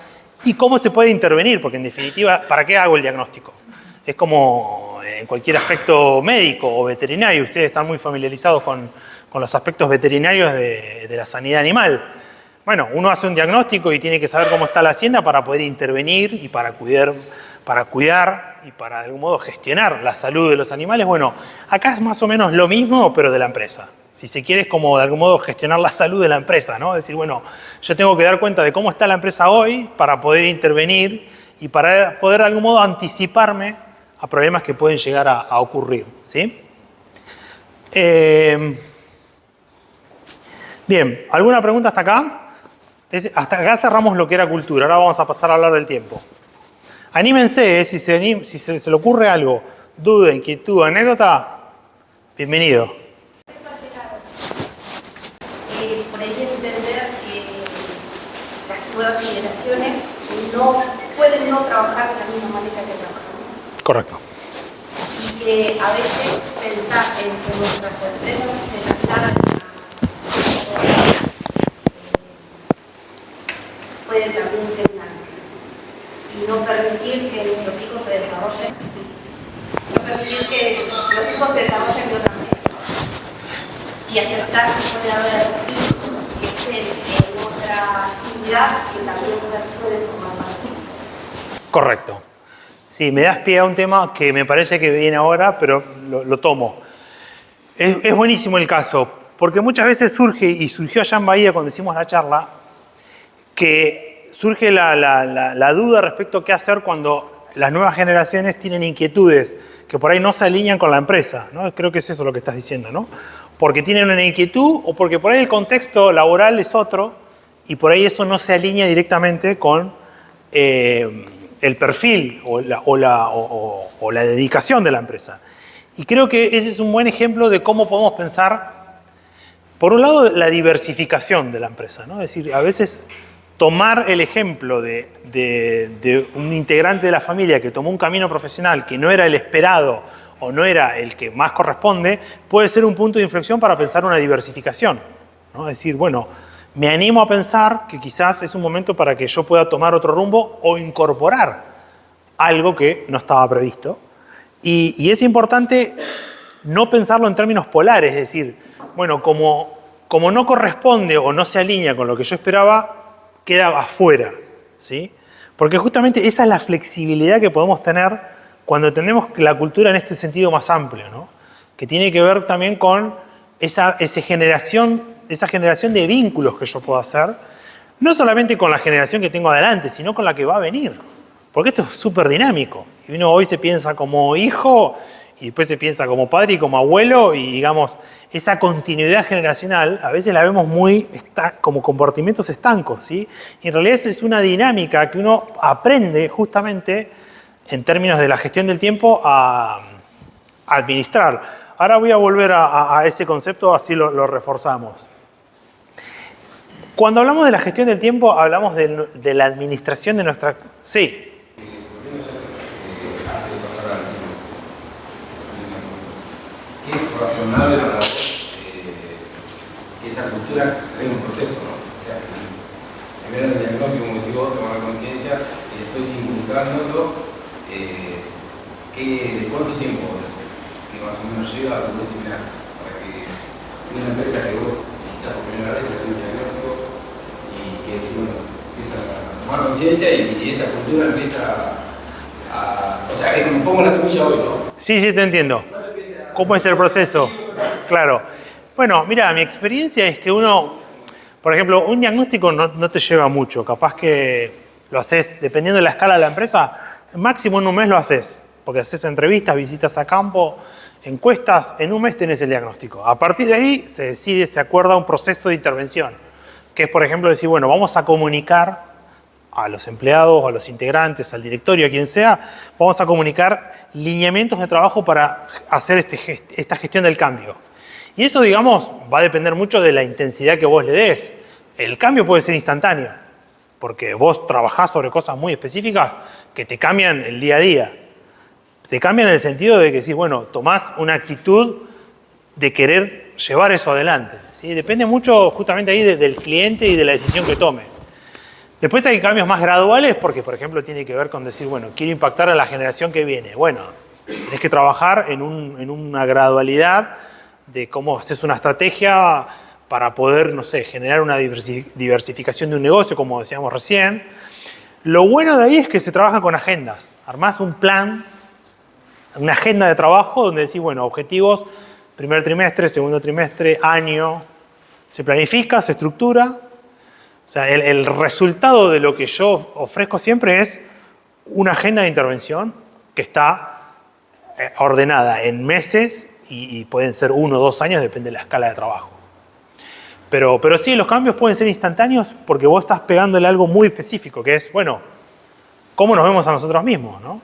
[SPEAKER 3] y cómo se puede intervenir, porque en definitiva, ¿para qué hago el diagnóstico? Es como en cualquier aspecto médico o veterinario. Ustedes están muy familiarizados con los aspectos veterinarios de la sanidad animal. Bueno, uno hace un diagnóstico y tiene que saber cómo está la hacienda para poder intervenir y para cuidar y para de algún modo gestionar la salud de los animales. Bueno, acá es más o menos lo mismo, pero de la empresa. Si se quiere, es como de algún modo gestionar la salud de la empresa, ¿no? Es decir, bueno, yo tengo que dar cuenta de cómo está la empresa hoy para poder intervenir y para poder de algún modo anticiparme a problemas que pueden llegar a ocurrir, ¿sí? Bien, ¿alguna pregunta hasta acá? Hasta acá cerramos lo que era cultura. Ahora vamos a pasar a hablar del tiempo. Anímense, si se le ocurre algo, duda, inquietud, anécdota, bienvenido.
[SPEAKER 4] Por ahí entender que las nuevas generaciones no pueden no trabajar de la misma manera que trabajamos.
[SPEAKER 3] Correcto.
[SPEAKER 4] Y que a veces pensar en que nuestras empresas se trasladan puede también ser una y no permitir que nuestros hijos se desarrollen, no permitir que los hijos se desarrollen de otra manera y aceptar que puede haber hijos que estén en otra actividad que también pueden formar parte.
[SPEAKER 3] Correcto. Sí, me das pie a un tema que me parece que viene ahora, pero lo tomo. Es buenísimo el caso, porque muchas veces surge, y surgió allá en Bahía cuando hicimos la charla, que surge la duda respecto a qué hacer cuando las nuevas generaciones tienen inquietudes que por ahí no se alinean con la empresa, ¿no? Creo que es eso lo que estás diciendo, ¿no? Porque tienen una inquietud o porque por ahí el contexto laboral es otro y por ahí eso no se alinea directamente con el perfil o la dedicación de la empresa. Y creo que ese es un buen ejemplo de cómo podemos pensar, por un lado, la diversificación de la empresa, ¿no? Es decir, a veces tomar el ejemplo de un integrante de la familia que tomó un camino profesional que no era el esperado o no era el que más corresponde, puede ser un punto de inflexión para pensar una diversificación, ¿no? Es decir, bueno, me animo a pensar que quizás es un momento para que yo pueda tomar otro rumbo o incorporar algo que no estaba previsto. Y es importante no pensarlo en términos polares, es decir, bueno, como no corresponde o no se alinea con lo que yo esperaba, queda afuera, ¿sí? Porque justamente esa es la flexibilidad que podemos tener cuando entendemos la cultura en este sentido más amplio, ¿no? Que tiene que ver también con esa generación de vínculos que yo puedo hacer, no solamente con la generación que tengo adelante, sino con la que va a venir. Porque esto es súper dinámico. Y uno hoy se piensa como hijo y después se piensa como padre y como abuelo y digamos, esa continuidad generacional a veces la vemos como comportamientos estancos, ¿sí? Y en realidad es una dinámica que uno aprende justamente en términos de la gestión del tiempo a administrar. Ahora voy a volver a ese concepto, así lo reforzamos. Cuando hablamos de la gestión del tiempo, hablamos de la administración de nuestra... Sí.
[SPEAKER 6] Es razonable para vos que esa cultura tenga un proceso, ¿no? O sea, primero el diagnóstico, como decís vos, tomar conciencia y después inculcándolo, ¿de cuánto tiempo debe ser? Que más o menos llega a tu disciplina para que una empresa que vos visitas por primera vez hace un diagnóstico y que decís, bueno, empieza a tomar conciencia y esa cultura empieza a... O sea, es como pongo la semilla hoy, ¿no?
[SPEAKER 3] Sí, te entiendo. ¿Cómo es el proceso? Claro. Bueno, mira, mi experiencia es que uno, por ejemplo, un diagnóstico no te lleva mucho. Capaz que lo haces, dependiendo de la escala de la empresa, máximo en un mes lo haces. porque haces entrevistas, visitas a campo, encuestas, en un mes tenés el diagnóstico. A partir de ahí se decide, se acuerda un proceso de intervención, que es, por ejemplo, decir, bueno, vamos a comunicar a los empleados, a los integrantes, al directorio, a quien sea, vamos a comunicar lineamientos de trabajo para hacer esta gestión del cambio. Y eso, digamos, va a depender mucho de la intensidad que vos le des. El cambio puede ser instantáneo, porque vos trabajás sobre cosas muy específicas que te cambian el día a día. Te cambian en el sentido de que, sí, bueno, tomás una actitud de querer llevar eso adelante, ¿sí? Depende mucho justamente ahí del cliente y de la decisión que tome. Después hay cambios más graduales porque, por ejemplo, tiene que ver con decir, bueno, quiero impactar a la generación que viene. Bueno, tenés que trabajar en una gradualidad de cómo haces una estrategia para poder, no sé, generar una diversificación de un negocio, como decíamos recién. Lo bueno de ahí es que se trabaja con agendas. Armás un plan, una agenda de trabajo donde decís, bueno, objetivos, primer trimestre, segundo trimestre, año. Se planifica, se estructura. O sea, el resultado de lo que yo ofrezco siempre es una agenda de intervención que está ordenada en meses y pueden ser 1 o 2 años, depende de la escala de trabajo. Pero sí, los cambios pueden ser instantáneos porque vos estás pegándole algo muy específico, que es, bueno, cómo nos vemos a nosotros mismos, ¿no?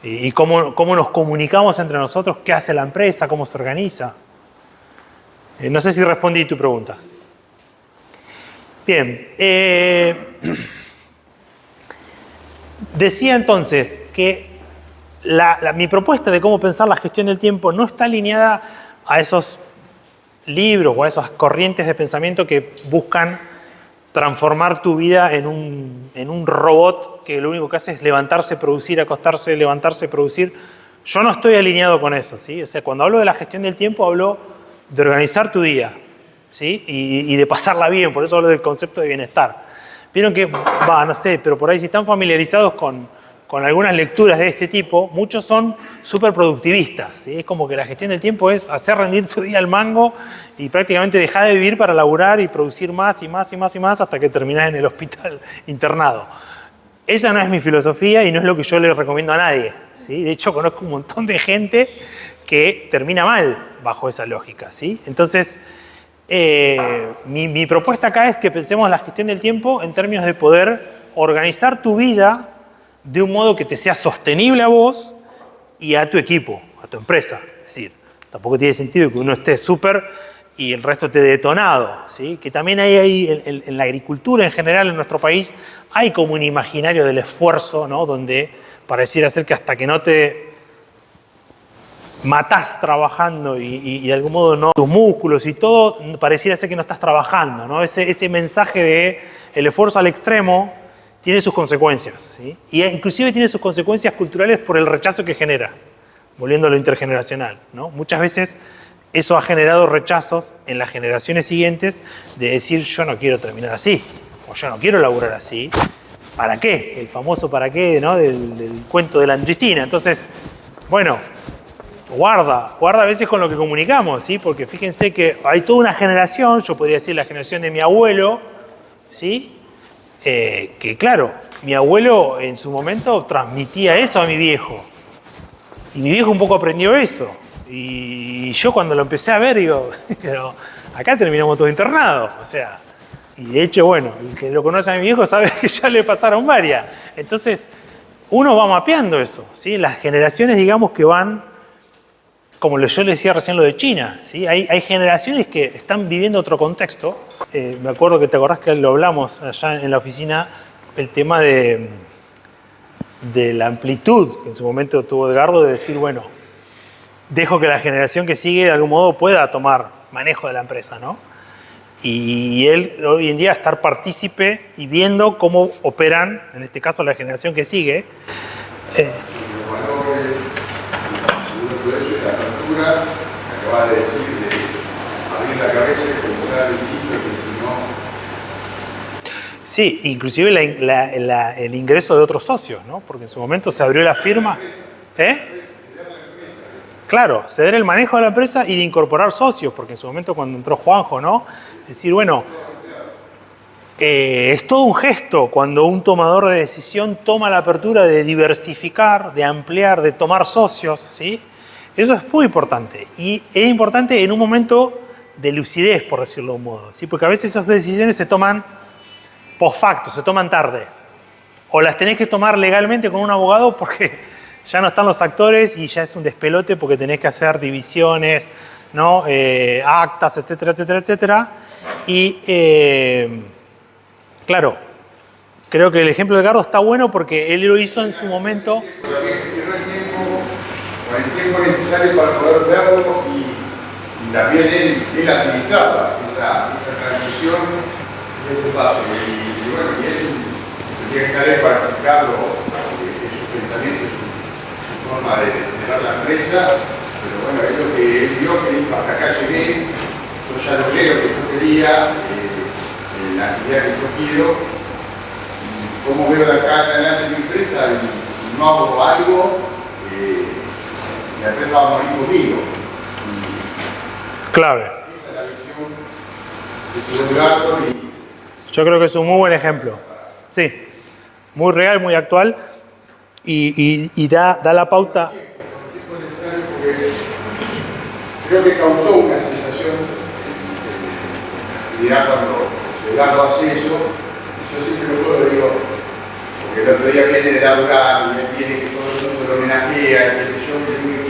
[SPEAKER 3] Y cómo nos comunicamos entre nosotros, qué hace la empresa, cómo se organiza. No sé si respondí tu pregunta. Bien, decía entonces que mi propuesta de cómo pensar la gestión del tiempo no está alineada a esos libros o a esas corrientes de pensamiento que buscan transformar tu vida en un robot que lo único que hace es levantarse, producir, acostarse, levantarse, producir. Yo no estoy alineado con eso, ¿sí? O sea, cuando hablo de la gestión del tiempo hablo de organizar tu día, ¿sí? Y de pasarla bien, por eso hablo del concepto de bienestar. Vieron que, no sé, pero por ahí si están familiarizados con algunas lecturas de este tipo, muchos son súper productivistas, ¿sí? Es como que la gestión del tiempo es hacer rendir tu día al mango y prácticamente dejar de vivir para laburar y producir más y más y más y más hasta que terminás en el hospital internado. Esa no es mi filosofía y no es lo que yo le recomiendo a nadie, ¿sí? De hecho, conozco un montón de gente que termina mal bajo esa lógica, ¿sí? Entonces, mi propuesta acá es que pensemos la gestión del tiempo en términos de poder organizar tu vida de un modo que te sea sostenible a vos y a tu equipo, a tu empresa. Es decir, tampoco tiene sentido que uno esté súper y el resto esté detonado, ¿sí? Que también hay ahí, en la agricultura en general en nuestro país, hay como un imaginario del esfuerzo, ¿no? Donde pareciera ser que hasta que no te matás trabajando y de algún modo no tus músculos y todo, pareciera ser que no estás trabajando, ¿no? Ese mensaje de el esfuerzo al extremo tiene sus consecuencias, ¿sí? Y inclusive tiene sus consecuencias culturales por el rechazo que genera, volviendo a lo intergeneracional, ¿no? Muchas veces eso ha generado rechazos en las generaciones siguientes de decir yo no quiero terminar así, o yo no quiero laburar así. ¿Para qué? El famoso para qué, ¿no? Del cuento de la Andricina. Entonces, bueno, guarda a veces con lo que comunicamos, ¿sí? Porque fíjense que hay toda una generación, yo podría decir la generación de mi abuelo, ¿sí? Que claro, mi abuelo en su momento transmitía eso a mi viejo. Y mi viejo un poco aprendió eso. Y yo cuando lo empecé a ver, digo, pero acá terminamos todo internado. O sea, y de hecho, bueno, el que lo conoce a mi viejo sabe que ya le pasaron varias. Entonces, uno va mapeando eso, ¿sí? Las generaciones, digamos, que van, como yo le decía recién lo de China, ¿sí? Hay generaciones que están viviendo otro contexto. Me acuerdo que te acordás que lo hablamos allá en la oficina, el tema de la amplitud que en su momento tuvo Edgardo de decir, bueno, dejo que la generación que sigue de algún modo pueda tomar manejo de la empresa, ¿no? Y él hoy en día estar partícipe y viendo cómo operan, en este caso la generación que sigue.
[SPEAKER 2] Acabas de decir, de abrir la cabeza y pensar distinto, que si no...
[SPEAKER 3] Sí, inclusive el ingreso de otros socios, ¿no? Porque en su momento se abrió la firma. Claro, ceder el manejo de la empresa y de incorporar socios, porque en su momento cuando entró Juanjo, ¿no? Decir, bueno, es todo un gesto cuando un tomador de decisión toma la apertura de diversificar, de ampliar, de tomar socios, ¿sí? Eso es muy importante. Y es importante en un momento de lucidez, por decirlo de un modo, ¿sí? Porque a veces esas decisiones se toman post facto, se toman tarde. O las tenés que tomar legalmente con un abogado porque ya no están los actores y ya es un despelote porque tenés que hacer divisiones, ¿no? Actas, etcétera, etcétera, etcétera. Y claro, creo que el ejemplo de Edgardo está bueno porque él lo hizo en su momento.
[SPEAKER 7] También gestionó el tiempo necesario para poder verlo y también él administraba esa transición y ese paso. Y bueno, y él tenía que estar ahí para explicarlo, su pensamiento, su forma de ver la empresa, pero bueno, es lo que él vio, que dijo, hasta acá llegué, yo ya logré lo que yo quería, la actividad que yo quiero, y cómo veo de acá en adelante mi empresa, y si no hago algo, la empresa va a morir conmigo.
[SPEAKER 3] Clave.
[SPEAKER 7] Esa es la visión que tuvo Edgardo y
[SPEAKER 3] Yo creo que es un muy buen ejemplo. Sí, muy real, muy actual y da la pauta.
[SPEAKER 7] porque creo que causó una sensación ya cuando Edgardo hace eso, yo siempre me acuerdo, digo, porque el otro día viene de laburar y él viene que todo el mundo lo homenajea, y qué sé yo,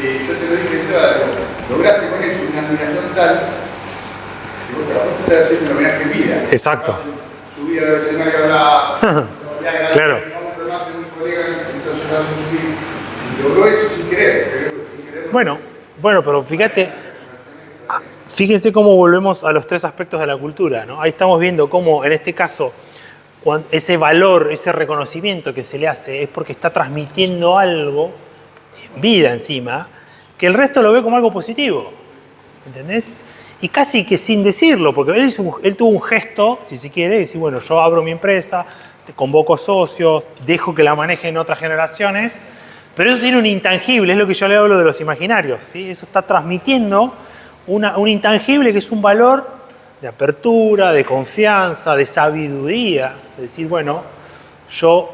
[SPEAKER 7] que yo te lo dije de entrada, lograste con eso una admiración tal que vos te estás haciendo un homenaje en vida.
[SPEAKER 3] Exacto.
[SPEAKER 7] Subir al escenario a hablar,
[SPEAKER 3] Claro.
[SPEAKER 7] entonces logró eso sin querer.
[SPEAKER 3] Bueno, pero fíjense cómo volvemos a los tres aspectos de la cultura, ¿no? Ahí estamos viendo cómo, en este caso, ese valor, ese reconocimiento que se le hace es porque está transmitiendo algo, vida encima, que el resto lo ve como algo positivo, ¿entendés? Y casi que sin decirlo, porque él tuvo un gesto, si se quiere, decir, bueno, yo abro mi empresa, convoco socios, dejo que la manejen otras generaciones, pero eso tiene un intangible, es lo que yo le hablo de los imaginarios, ¿sí? Eso está transmitiendo un intangible que es un valor de apertura, de confianza, de sabiduría, de decir, bueno, yo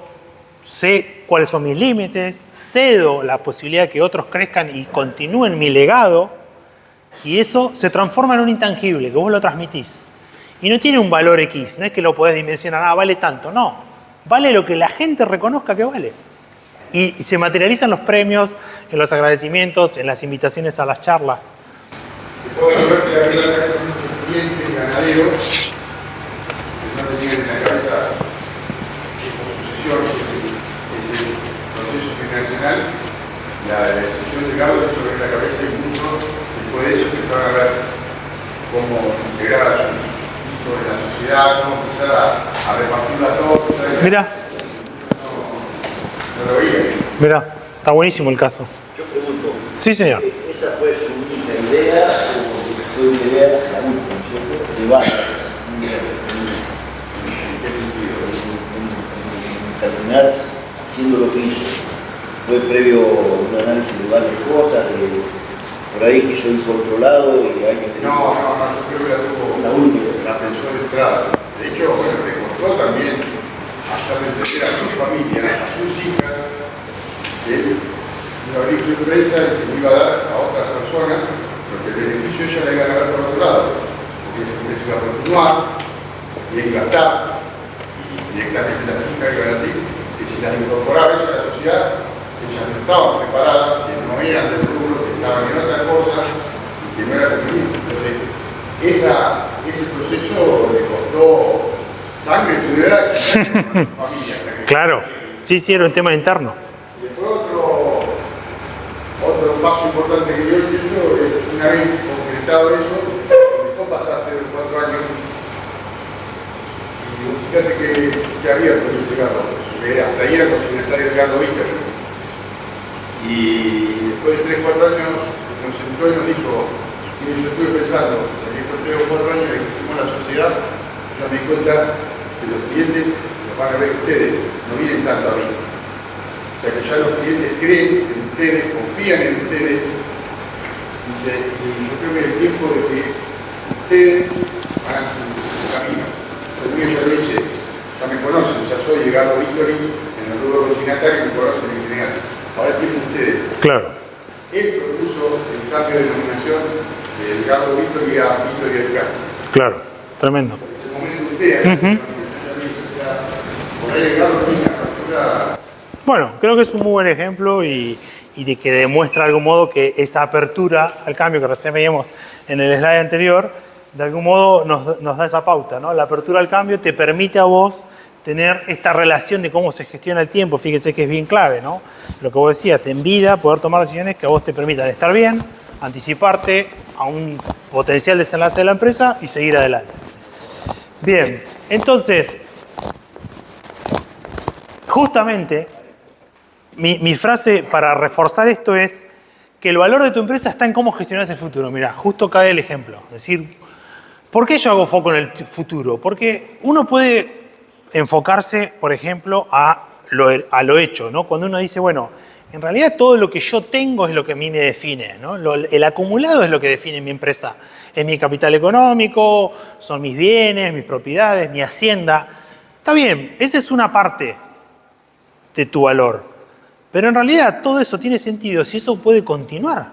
[SPEAKER 3] sé cuáles son mis límites, cedo la posibilidad de que otros crezcan y continúen mi legado, y eso se transforma en un intangible, que vos lo transmitís. Y no tiene un valor X, no es que lo podés dimensionar, vale tanto, no. Vale lo que la gente reconozca que vale. Y se materializan los premios, en los agradecimientos, en las invitaciones a las charlas.
[SPEAKER 7] Puedo ver que había en la cabeza muchos clientes ganaderos que no tenían en la cabeza esa sucesión, ese proceso generacional. La sucesión de Edgardo hecho en la cabeza y muchos después de eso empezaron a ver cómo integrar a sus hijos en la sociedad, cómo empezar a repartirla a todos.
[SPEAKER 3] Mira.
[SPEAKER 7] No lo veían.
[SPEAKER 3] Mira, está buenísimo el caso.
[SPEAKER 8] Yo pregunto,
[SPEAKER 3] Sí, señor.
[SPEAKER 8] ¿esa fue su única idea o fue una idea, la última, ¿no es cierto?, de varias? ¿En qué sentido? En terminar haciendo lo que hizo. Fue previo un análisis de varias cosas, por ahí quiso ir por otro lado y alguien...
[SPEAKER 7] No, yo creo que la tuvo,
[SPEAKER 8] La única.
[SPEAKER 7] la pensó de entrada. De hecho, bueno, le costó también hacerle entender a su familia, a sus hijas, que él iba a abrir su empresa y que le iba a dar a otras personas, porque el beneficio ella le iba a ganar por otro lado, porque esa empresa iba a continuar, y él iba a estar, y directamente las hijas iban a decir que si las incorporaba ella a la sociedad, ellas no estaban preparadas, que no eran del rubro, que estaban en otra cosa, y que no era conveniente. Entonces, ese proceso le costó sangre, funeral, familia.
[SPEAKER 3] Claro. Sí, era un tema interno.
[SPEAKER 7] Después otro paso importante que dio el título es, una vez concretado eso, dejó pasar 3 o 4 años, y fíjate que había con ese Edgardo, hasta ahí era consignatario de Edgardo Víctor. Y después de 3 o 4 años nos sentó y nos dijo, mire, yo estuve pensando, en estos 3 o 4 años que hicimos la sociedad, yo me di cuenta que los clientes los van a ver ustedes, no vienen tanto a mí. O sea que ya los clientes creen en ustedes, confían en ustedes. Dice, y yo creo que es el tiempo de que ustedes hagan su camino. El mío ya lo hice, ya me conocen, ya soy Edgardo Victori, en el rubro consignatario, me conocen en general. Ahora tienen ustedes.
[SPEAKER 3] Claro.
[SPEAKER 7] Él propuso el cambio de denominación de Edgardo Victori a Victori Edgardo.
[SPEAKER 3] Claro, tremendo.
[SPEAKER 7] En ese momento ustedes, por ahí Edgardo tiene una factura.
[SPEAKER 3] Bueno, creo que es un muy buen ejemplo y de que demuestra de algún modo que esa apertura al cambio que recién veíamos en el slide anterior, de algún modo nos da esa pauta, ¿no? La apertura al cambio te permite a vos tener esta relación de cómo se gestiona el tiempo. Fíjense que es bien clave, ¿no? Lo que vos decías, en vida poder tomar decisiones que a vos te permitan estar bien, anticiparte a un potencial desenlace de la empresa y seguir adelante. Bien, entonces, justamente, mi frase para reforzar esto es que el valor de tu empresa está en cómo gestionas el futuro. Mirá, justo cae el ejemplo. Es decir, ¿por qué yo hago foco en el futuro? Porque uno puede enfocarse, por ejemplo, a lo hecho, ¿no? Cuando uno dice, bueno, en realidad todo lo que yo tengo es lo que a mí me define, ¿no? El acumulado es lo que define mi empresa. Es mi capital económico, son mis bienes, mis propiedades, mi hacienda. Está bien, esa es una parte de tu valor. Pero en realidad todo eso tiene sentido si eso puede continuar.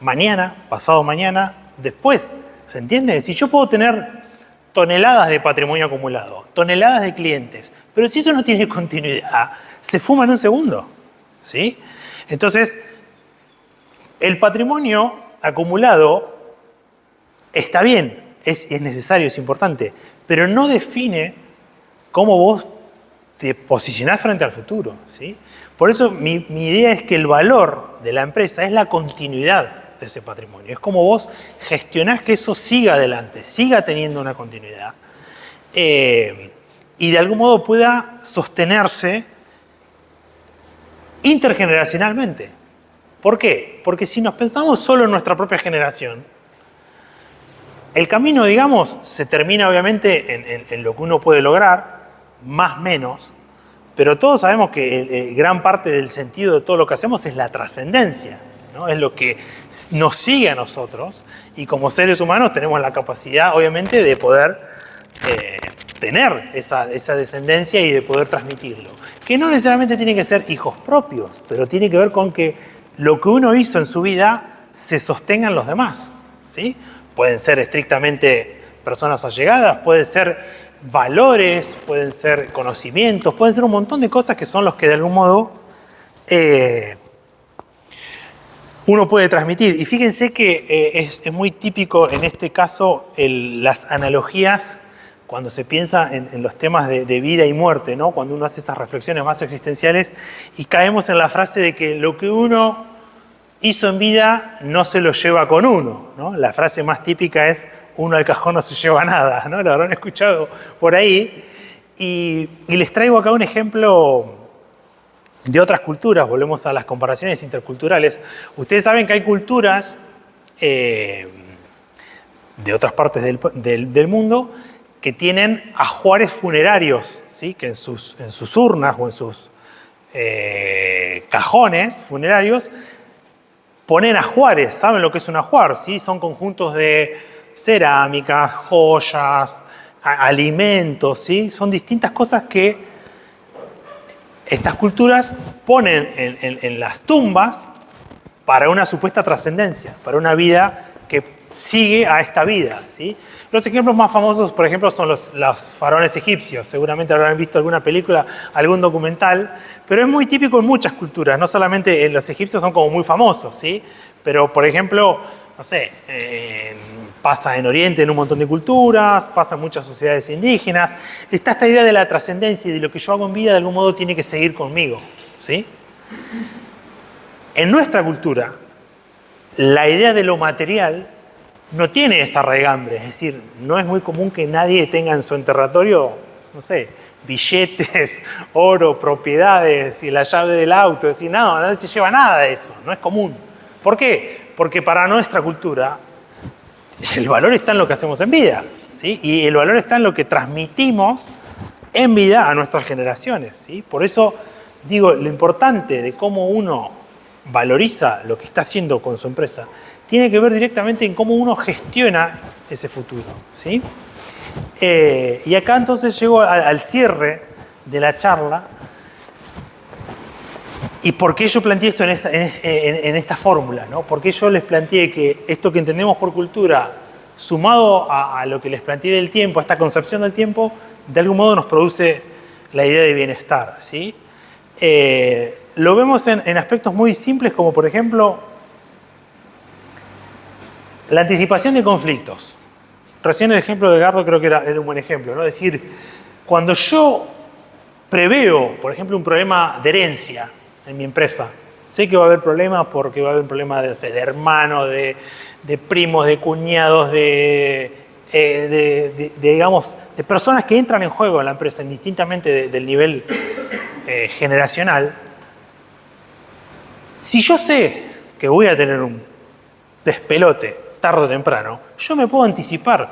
[SPEAKER 3] Mañana, pasado mañana, después. ¿Se entiende? Si yo puedo tener toneladas de patrimonio acumulado, toneladas de clientes, pero si eso no tiene continuidad, se fuma en un segundo. ¿Sí? Entonces, el patrimonio acumulado está bien, es necesario, es importante, pero no define cómo vos te posicionás frente al futuro. ¿Sí? Por eso mi idea es que el valor de la empresa es la continuidad de ese patrimonio. Es como vos gestionás que eso siga adelante, siga teniendo una continuidad y de algún modo pueda sostenerse intergeneracionalmente. ¿Por qué? Porque si nos pensamos solo en nuestra propia generación, el camino, digamos, se termina obviamente en lo que uno puede lograr, más o menos, pero todos sabemos que gran parte del sentido de todo lo que hacemos es la trascendencia, ¿no? Es lo que nos sigue a nosotros y como seres humanos tenemos la capacidad, obviamente, de poder tener esa descendencia y de poder transmitirlo. Que no necesariamente tienen que ser hijos propios, pero tiene que ver con que lo que uno hizo en su vida se sostengan los demás, ¿sí? Pueden ser estrictamente personas allegadas, pueden ser valores, pueden ser conocimientos, pueden ser un montón de cosas que son los que de algún modo uno puede transmitir. Y fíjense que es muy típico en este caso las analogías cuando se piensa en los temas de vida y muerte, ¿no? Cuando uno hace esas reflexiones más existenciales y caemos en la frase de que lo que uno hizo en vida no se lo lleva con uno, ¿no? La frase más típica es uno al cajón no se lleva nada, ¿no? Lo habrán escuchado por ahí. Y les traigo acá un ejemplo de otras culturas. Volvemos a las comparaciones interculturales. Ustedes saben que hay culturas de otras partes del mundo que tienen ajuares funerarios, ¿sí? Que en sus urnas o en sus cajones funerarios ponen ajuares. ¿Saben lo que es un ajuar? ¿Sí? Son conjuntos de cerámicas, joyas, alimentos, ¿sí? Son distintas cosas que estas culturas ponen en las tumbas para una supuesta trascendencia, para una vida que sigue a esta vida, ¿sí? Los ejemplos más famosos, por ejemplo, son los faraones egipcios. Seguramente habrán visto alguna película, algún documental, pero es muy típico en muchas culturas. No solamente los egipcios son como muy famosos, ¿sí? Pero, por ejemplo, no sé, pasa en Oriente en un montón de culturas, pasa en muchas sociedades indígenas. Está esta idea de la trascendencia y de lo que yo hago en vida de algún modo tiene que seguir conmigo, ¿sí? En nuestra cultura, la idea de lo material no tiene esa raigambre, es decir, no es muy común que nadie tenga en su enterratorio, no sé, billetes, oro, propiedades y la llave del auto, es decir, no, nadie se lleva nada de eso, no es común. ¿Por qué? Porque para nuestra cultura el valor está en lo que hacemos en vida, ¿sí? Y el valor está en lo que transmitimos en vida a nuestras generaciones, ¿sí? Por eso digo, lo importante de cómo uno valoriza lo que está haciendo con su empresa tiene que ver directamente en cómo uno gestiona ese futuro, ¿sí? Y acá entonces llego al cierre de la charla. ¿Y por qué yo planteé esto en esta fórmula, ¿no? ¿Por qué yo les planteé que esto que entendemos por cultura, sumado a lo que les planteé del tiempo, a esta concepción del tiempo, de algún modo nos produce la idea de bienestar, ¿sí? Lo vemos en aspectos muy simples, como por ejemplo la anticipación de conflictos. Recién el ejemplo de Gardo creo que era un buen ejemplo, ¿no? Es decir, cuando yo preveo, por ejemplo, un problema de herencia en mi empresa, sé que va a haber problemas porque va a haber un problema de hermanos, de primos, de cuñados, digamos, de personas que entran en juego en la empresa, indistintamente del nivel generacional. Si yo sé que voy a tener un despelote tarde o temprano, yo me puedo anticipar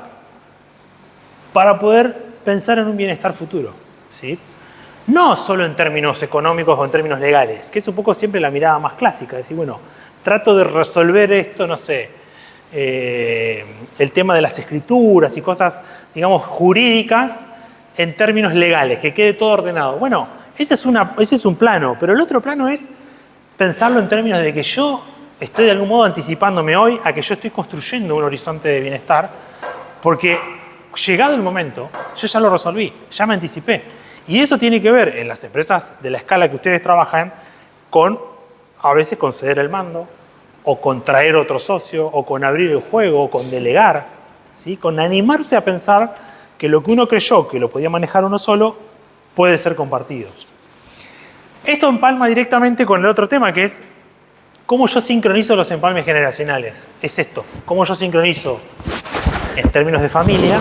[SPEAKER 3] para poder pensar en un bienestar futuro, ¿sí? No solo en términos económicos o en términos legales, que es un poco siempre la mirada más clásica, decir, bueno, trato de resolver esto, no sé, el tema de las escrituras y cosas, digamos, jurídicas en términos legales, que quede todo ordenado. Bueno, ese es un plano, pero el otro plano es pensarlo en términos de que yo estoy de algún modo anticipándome hoy a que yo estoy construyendo un horizonte de bienestar, porque llegado el momento, yo ya lo resolví, ya me anticipé. Y eso tiene que ver en las empresas de la escala que ustedes trabajan con, a veces, con ceder el mando, o con traer otro socio, o con abrir el juego, o con delegar, ¿sí? Con animarse a pensar que lo que uno creyó que lo podía manejar uno solo, puede ser compartido. Esto empalma directamente con el otro tema, que es cómo yo sincronizo los empalmes generacionales. Es esto, cómo yo sincronizo en términos de familia,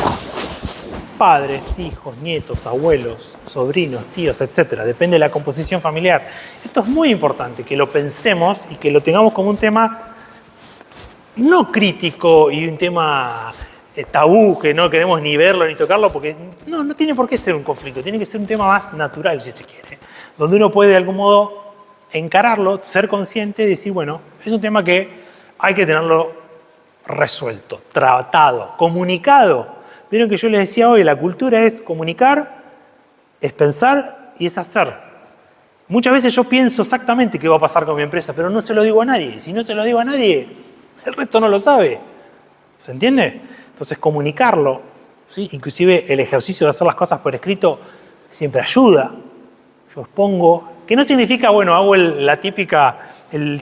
[SPEAKER 3] padres, hijos, nietos, abuelos, sobrinos, tíos, etc. Depende de la composición familiar. Esto es muy importante, que lo pensemos y que lo tengamos como un tema no crítico y un tema tabú, que no queremos ni verlo ni tocarlo, porque no tiene por qué ser un conflicto, tiene que ser un tema más natural, si se quiere, donde uno puede de algún modo encararlo, ser consciente y decir, bueno, es un tema que hay que tenerlo resuelto, tratado, comunicado. Vieron que yo les decía hoy, la cultura es comunicar, es pensar y es hacer. Muchas veces yo pienso exactamente qué va a pasar con mi empresa, pero no se lo digo a nadie. Si no se lo digo a nadie, el resto no lo sabe. ¿Se entiende? Entonces comunicarlo, ¿sí? Inclusive el ejercicio de hacer las cosas por escrito siempre ayuda. Yo expongo, que no significa, bueno, hago la típica,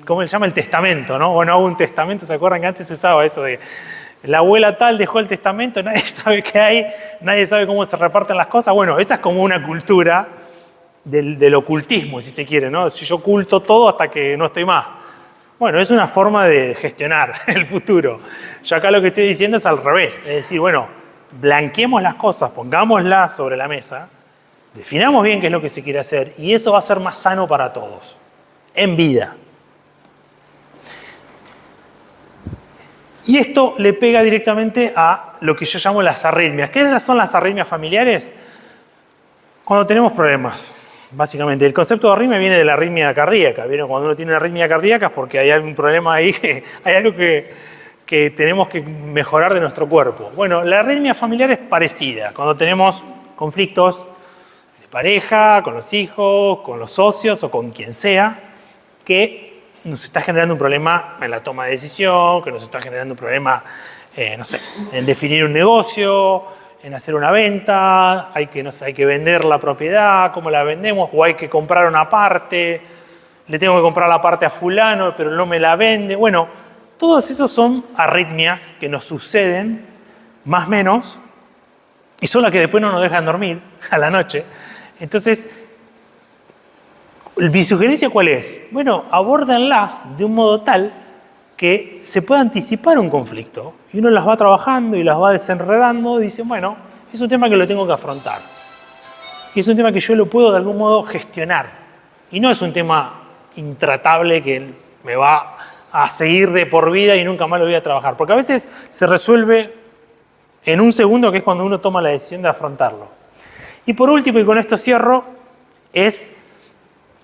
[SPEAKER 3] ¿cómo se llama? El testamento, ¿no? Bueno, hago un testamento, ¿se acuerdan que antes se usaba eso de la abuela tal dejó el testamento, nadie sabe qué hay, nadie sabe cómo se reparten las cosas? Bueno, esa es como una cultura del ocultismo, si se quiere, ¿no? Si yo oculto todo hasta que no estoy más. Bueno, es una forma de gestionar el futuro. Yo acá lo que estoy diciendo es al revés, es decir, bueno, blanqueemos las cosas, pongámoslas sobre la mesa, definamos bien qué es lo que se quiere hacer y eso va a ser más sano para todos, en vida. Y esto le pega directamente a lo que yo llamo las arritmias. ¿Qué son las arritmias familiares? Cuando tenemos problemas, básicamente. El concepto de arritmia viene de la arritmia cardíaca. ¿Vieron? Cuando uno tiene una arritmia cardíaca es porque hay algún problema ahí, hay algo que tenemos que mejorar de nuestro cuerpo. Bueno, la arritmia familiar es parecida. Cuando tenemos conflictos de pareja, con los hijos, con los socios o con quien sea, que nos está generando un problema en la toma de decisión, que nos está generando un problema, no sé, en definir un negocio, en hacer una venta, hay que vender la propiedad, cómo la vendemos, o hay que comprar una parte, le tengo que comprar la parte a fulano, pero no me la vende. Bueno, todos esos son arritmias que nos suceden, más o menos, y son las que después no nos dejan dormir a la noche. Entonces, mi sugerencia, ¿cuál es? Bueno, abórdenlas de un modo tal que se pueda anticipar un conflicto y uno las va trabajando y las va desenredando y dice, bueno, es un tema que lo tengo que afrontar. Y es un tema que yo lo puedo de algún modo gestionar. Y no es un tema intratable que me va a seguir de por vida y nunca más lo voy a trabajar. Porque a veces se resuelve en un segundo, que es cuando uno toma la decisión de afrontarlo. Y por último, y con esto cierro, es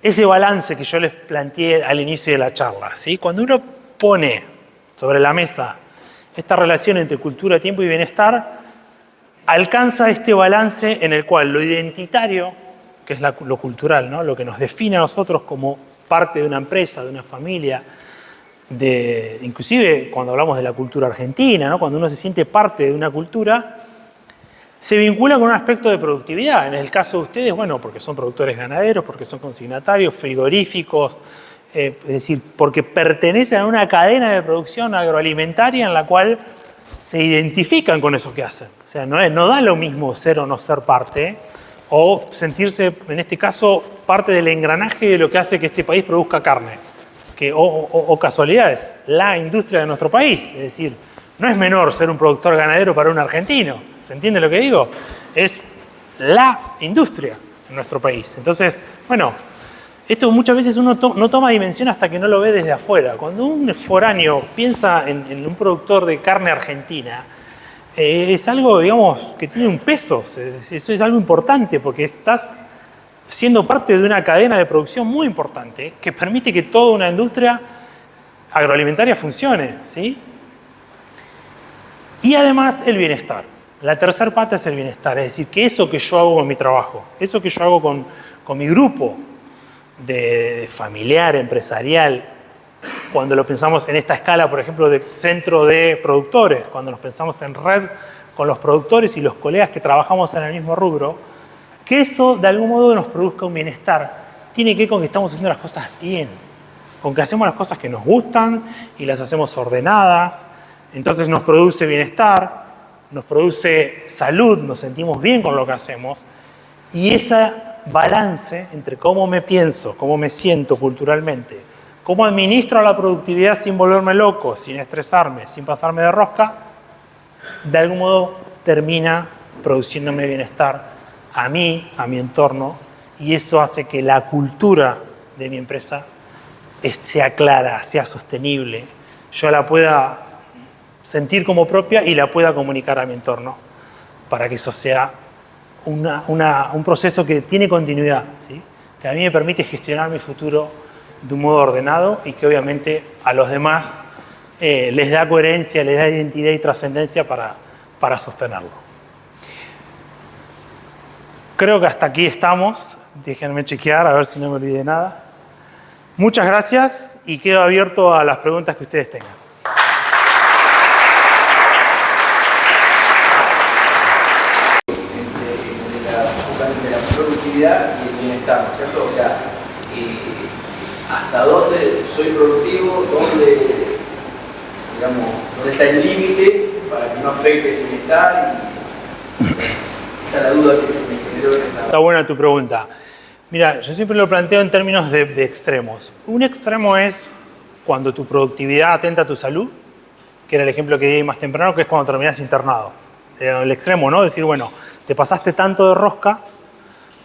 [SPEAKER 3] ese balance que yo les planteé al inicio de la charla, ¿sí? Cuando uno pone sobre la mesa esta relación entre cultura, tiempo y bienestar, alcanza este balance en el cual lo identitario, que es lo cultural, ¿no? Lo que nos define a nosotros como parte de una empresa, de una familia, inclusive cuando hablamos de la cultura argentina, ¿no? Cuando uno se siente parte de una cultura, se vincula con un aspecto de productividad. En el caso de ustedes, bueno, porque son productores ganaderos, porque son consignatarios, frigoríficos, es decir, porque pertenecen a una cadena de producción agroalimentaria en la cual se identifican con eso que hacen. O sea, no da lo mismo ser o no ser parte, o sentirse, en este caso, parte del engranaje de lo que hace que este país produzca carne. O casualidades, la industria de nuestro país. Es decir, no es menor ser un productor ganadero para un argentino. ¿Se entiende lo que digo? Es la industria en nuestro país. Entonces, bueno, esto muchas veces uno no toma dimensión hasta que no lo ve desde afuera. Cuando un foráneo piensa en un productor de carne argentina, es algo, digamos, que tiene un peso. Eso es algo importante porque estás siendo parte de una cadena de producción muy importante que permite que toda una industria agroalimentaria funcione, ¿sí? Y además el bienestar. La tercera pata es el bienestar, es decir, que eso que yo hago con mi trabajo, eso que yo hago con mi grupo de familiar, empresarial, cuando lo pensamos en esta escala, por ejemplo, de centro de productores, cuando nos pensamos en red con los productores y los colegas que trabajamos en el mismo rubro, que eso de algún modo nos produzca un bienestar, tiene que ver con que estamos haciendo las cosas bien, con que hacemos las cosas que nos gustan y las hacemos ordenadas, entonces nos produce bienestar, nos produce salud, nos sentimos bien con lo que hacemos, y ese balance entre cómo me pienso, cómo me siento culturalmente, cómo administro la productividad sin volverme loco, sin estresarme, sin pasarme de rosca, de algún modo termina produciéndome bienestar a mí, a mi entorno, y eso hace que la cultura de mi empresa sea clara, sea sostenible, yo la pueda sentir como propia y la pueda comunicar a mi entorno para que eso sea un proceso que tiene continuidad, ¿sí? Que a mí me permite gestionar mi futuro de un modo ordenado y que obviamente a los demás les da coherencia, les da identidad y trascendencia para sostenerlo. Creo que hasta aquí estamos. Déjenme chequear a ver si no me olvidé nada. Muchas gracias y quedo abierto a las preguntas que ustedes tengan.
[SPEAKER 8] De la productividad y el bienestar, ¿no es cierto? O sea, hasta dónde soy productivo, dónde está el límite para que no afecte el bienestar, y esa es la duda que se me generó.
[SPEAKER 3] Está buena tu pregunta. Mira, yo siempre lo planteo en términos de extremos. Un extremo es cuando tu productividad atenta a tu salud, que era el ejemplo que di más temprano, que es cuando terminas internado. El extremo, ¿no? Decir, bueno, te pasaste tanto de rosca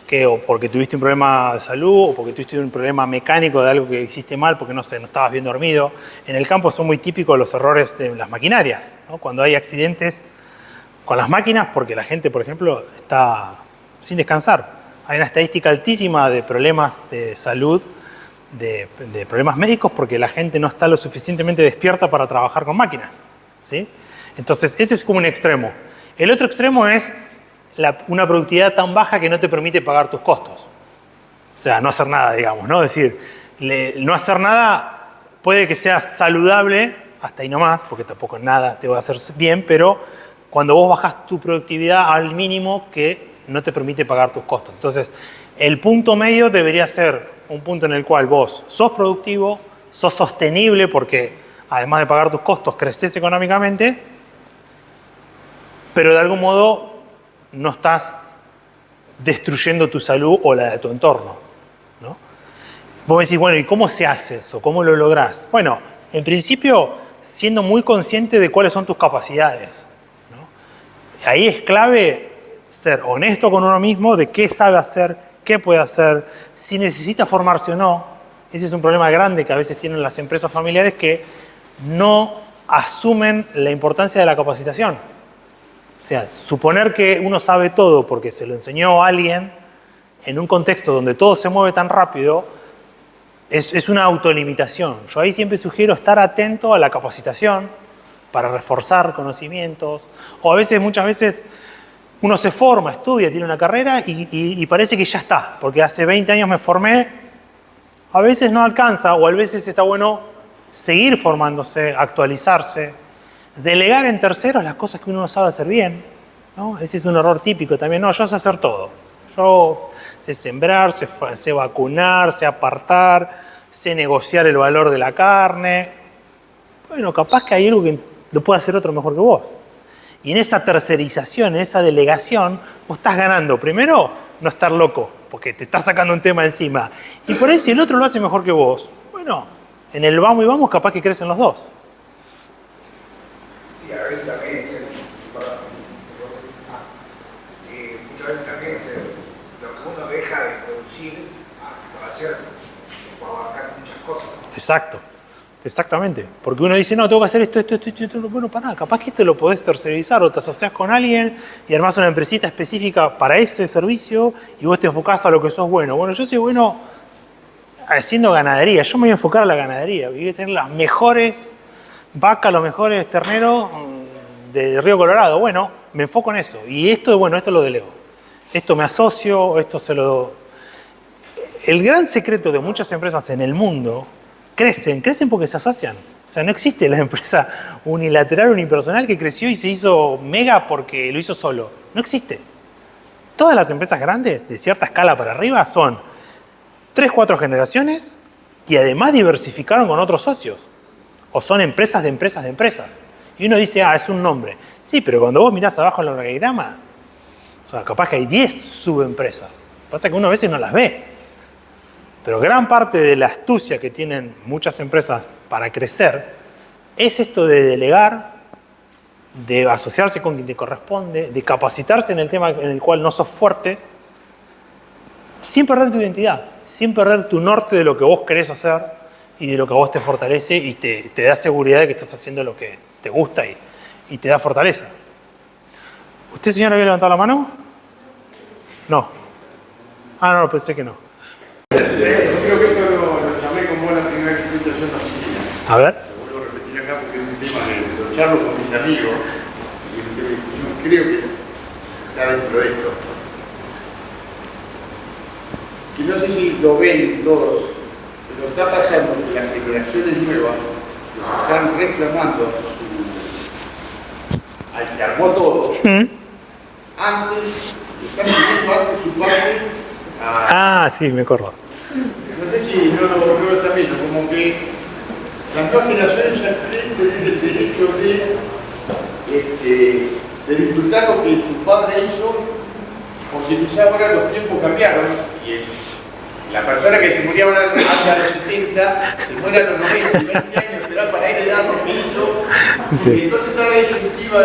[SPEAKER 3] que o porque tuviste un problema de salud o porque tuviste un problema mecánico de algo que hiciste mal porque no estabas bien dormido. En el campo son muy típicos los errores de las maquinarias, ¿no? Cuando hay accidentes con las máquinas porque la gente, por ejemplo, está sin descansar. Hay una estadística altísima de problemas de salud, de problemas médicos porque la gente no está lo suficientemente despierta para trabajar con máquinas, ¿sí? Entonces, ese es como un extremo. El otro extremo es una productividad tan baja que no te permite pagar tus costos. O sea, no hacer nada, digamos, ¿no? Es decir, no hacer nada puede que sea saludable, hasta ahí nomás, porque tampoco nada te va a hacer bien, pero cuando vos bajas tu productividad al mínimo que no te permite pagar tus costos. Entonces, el punto medio debería ser un punto en el cual vos sos productivo, sos sostenible, porque además de pagar tus costos, creces económicamente, pero de algún modo no estás destruyendo tu salud o la de tu entorno, ¿no? Vos me decís, bueno, ¿y cómo se hace eso? ¿Cómo lo lográs? Bueno, en principio, siendo muy consciente de cuáles son tus capacidades, ¿no? Ahí es clave ser honesto con uno mismo de qué sabe hacer, qué puede hacer, si necesita formarse o no. Ese es un problema grande que a veces tienen las empresas familiares que no asumen la importancia de la capacitación. O sea, suponer que uno sabe todo porque se lo enseñó a alguien en un contexto donde todo se mueve tan rápido es una autolimitación. Yo ahí siempre sugiero estar atento a la capacitación para reforzar conocimientos. O a veces, muchas veces, uno se forma, estudia, tiene una carrera y parece que ya está, porque hace 20 años me formé. A veces no alcanza, o a veces está bueno seguir formándose, actualizarse, delegar en terceros las cosas que uno no sabe hacer bien, ¿no? Ese es un error típico también. No, yo sé hacer todo. Yo sé sembrar, sé vacunar, sé apartar, sé negociar el valor de la carne. Bueno, capaz que hay algo que lo puede hacer otro mejor que vos. Y en esa tercerización, en esa delegación, vos estás ganando. Primero, no estar loco, porque te estás sacando un tema encima. Y por ahí, si el otro lo hace mejor que vos, bueno, en el vamos y vamos, capaz que crecen los dos.
[SPEAKER 9] Sí, a veces también es muchas veces también es lo que uno deja de producir para hacer, para abarcar muchas cosas.
[SPEAKER 3] Exacto. Exactamente, porque uno dice, no, tengo que hacer esto. Bueno, pará, capaz que esto lo podés tercerizar o te asociás con alguien y armás una empresita específica para ese servicio y vos te enfocás a lo que sos bueno. Bueno, yo soy bueno haciendo ganadería, yo me voy a enfocar a la ganadería, voy a tener las mejores vacas, los mejores terneros del Río Colorado. Bueno, me enfoco en eso y esto, bueno, esto lo delego. Esto me asocio, esto se lo... El gran secreto de muchas empresas en el mundo... Crecen porque se asocian. O sea, no existe la empresa unilateral, unipersonal que creció y se hizo mega porque lo hizo solo. No existe. Todas las empresas grandes, de cierta escala para arriba, son 3, 4 generaciones que además diversificaron con otros socios. O son empresas de empresas de empresas. Y uno dice, es un nombre. Sí, pero cuando vos mirás abajo en el organigrama, o sea, capaz que hay 10 subempresas. Pasa que uno a veces no las ve. Pero gran parte de la astucia que tienen muchas empresas para crecer es esto de delegar, de asociarse con quien te corresponde, de capacitarse en el tema en el cual no sos fuerte, sin perder tu identidad, sin perder tu norte de lo que vos querés hacer y de lo que a vos te fortalece y te da seguridad de que estás haciendo lo que te gusta y te da fortaleza. ¿Usted, señor, había levantado la mano? No. No, pensé que no.
[SPEAKER 7] Yo creo que esto lo charlé con vos la primera vez que yo también.
[SPEAKER 3] A ver.
[SPEAKER 7] Lo vuelvo a repetir acá porque es un tema que lo charlo con mis amigos y yo creo que está dentro de esto. Que no sé si lo ven todos, pero está pasando que las generaciones nuevas están reclamando al que armó todo. Antes, están pidiendo antes su padre.
[SPEAKER 3] Sí, me acuerdo.
[SPEAKER 7] No sé si no lo están viendo, como que las nuevas generaciones ya creen tener el derecho de disfrutar lo que su padre hizo, porque quizá ahora los tiempos cambiaron y la persona que se moría ahora antes de los 70 se muere a los 90 y 20 años, esperar para heredar lo que hizo.
[SPEAKER 3] Sí.
[SPEAKER 7] Y entonces está la disyuntiva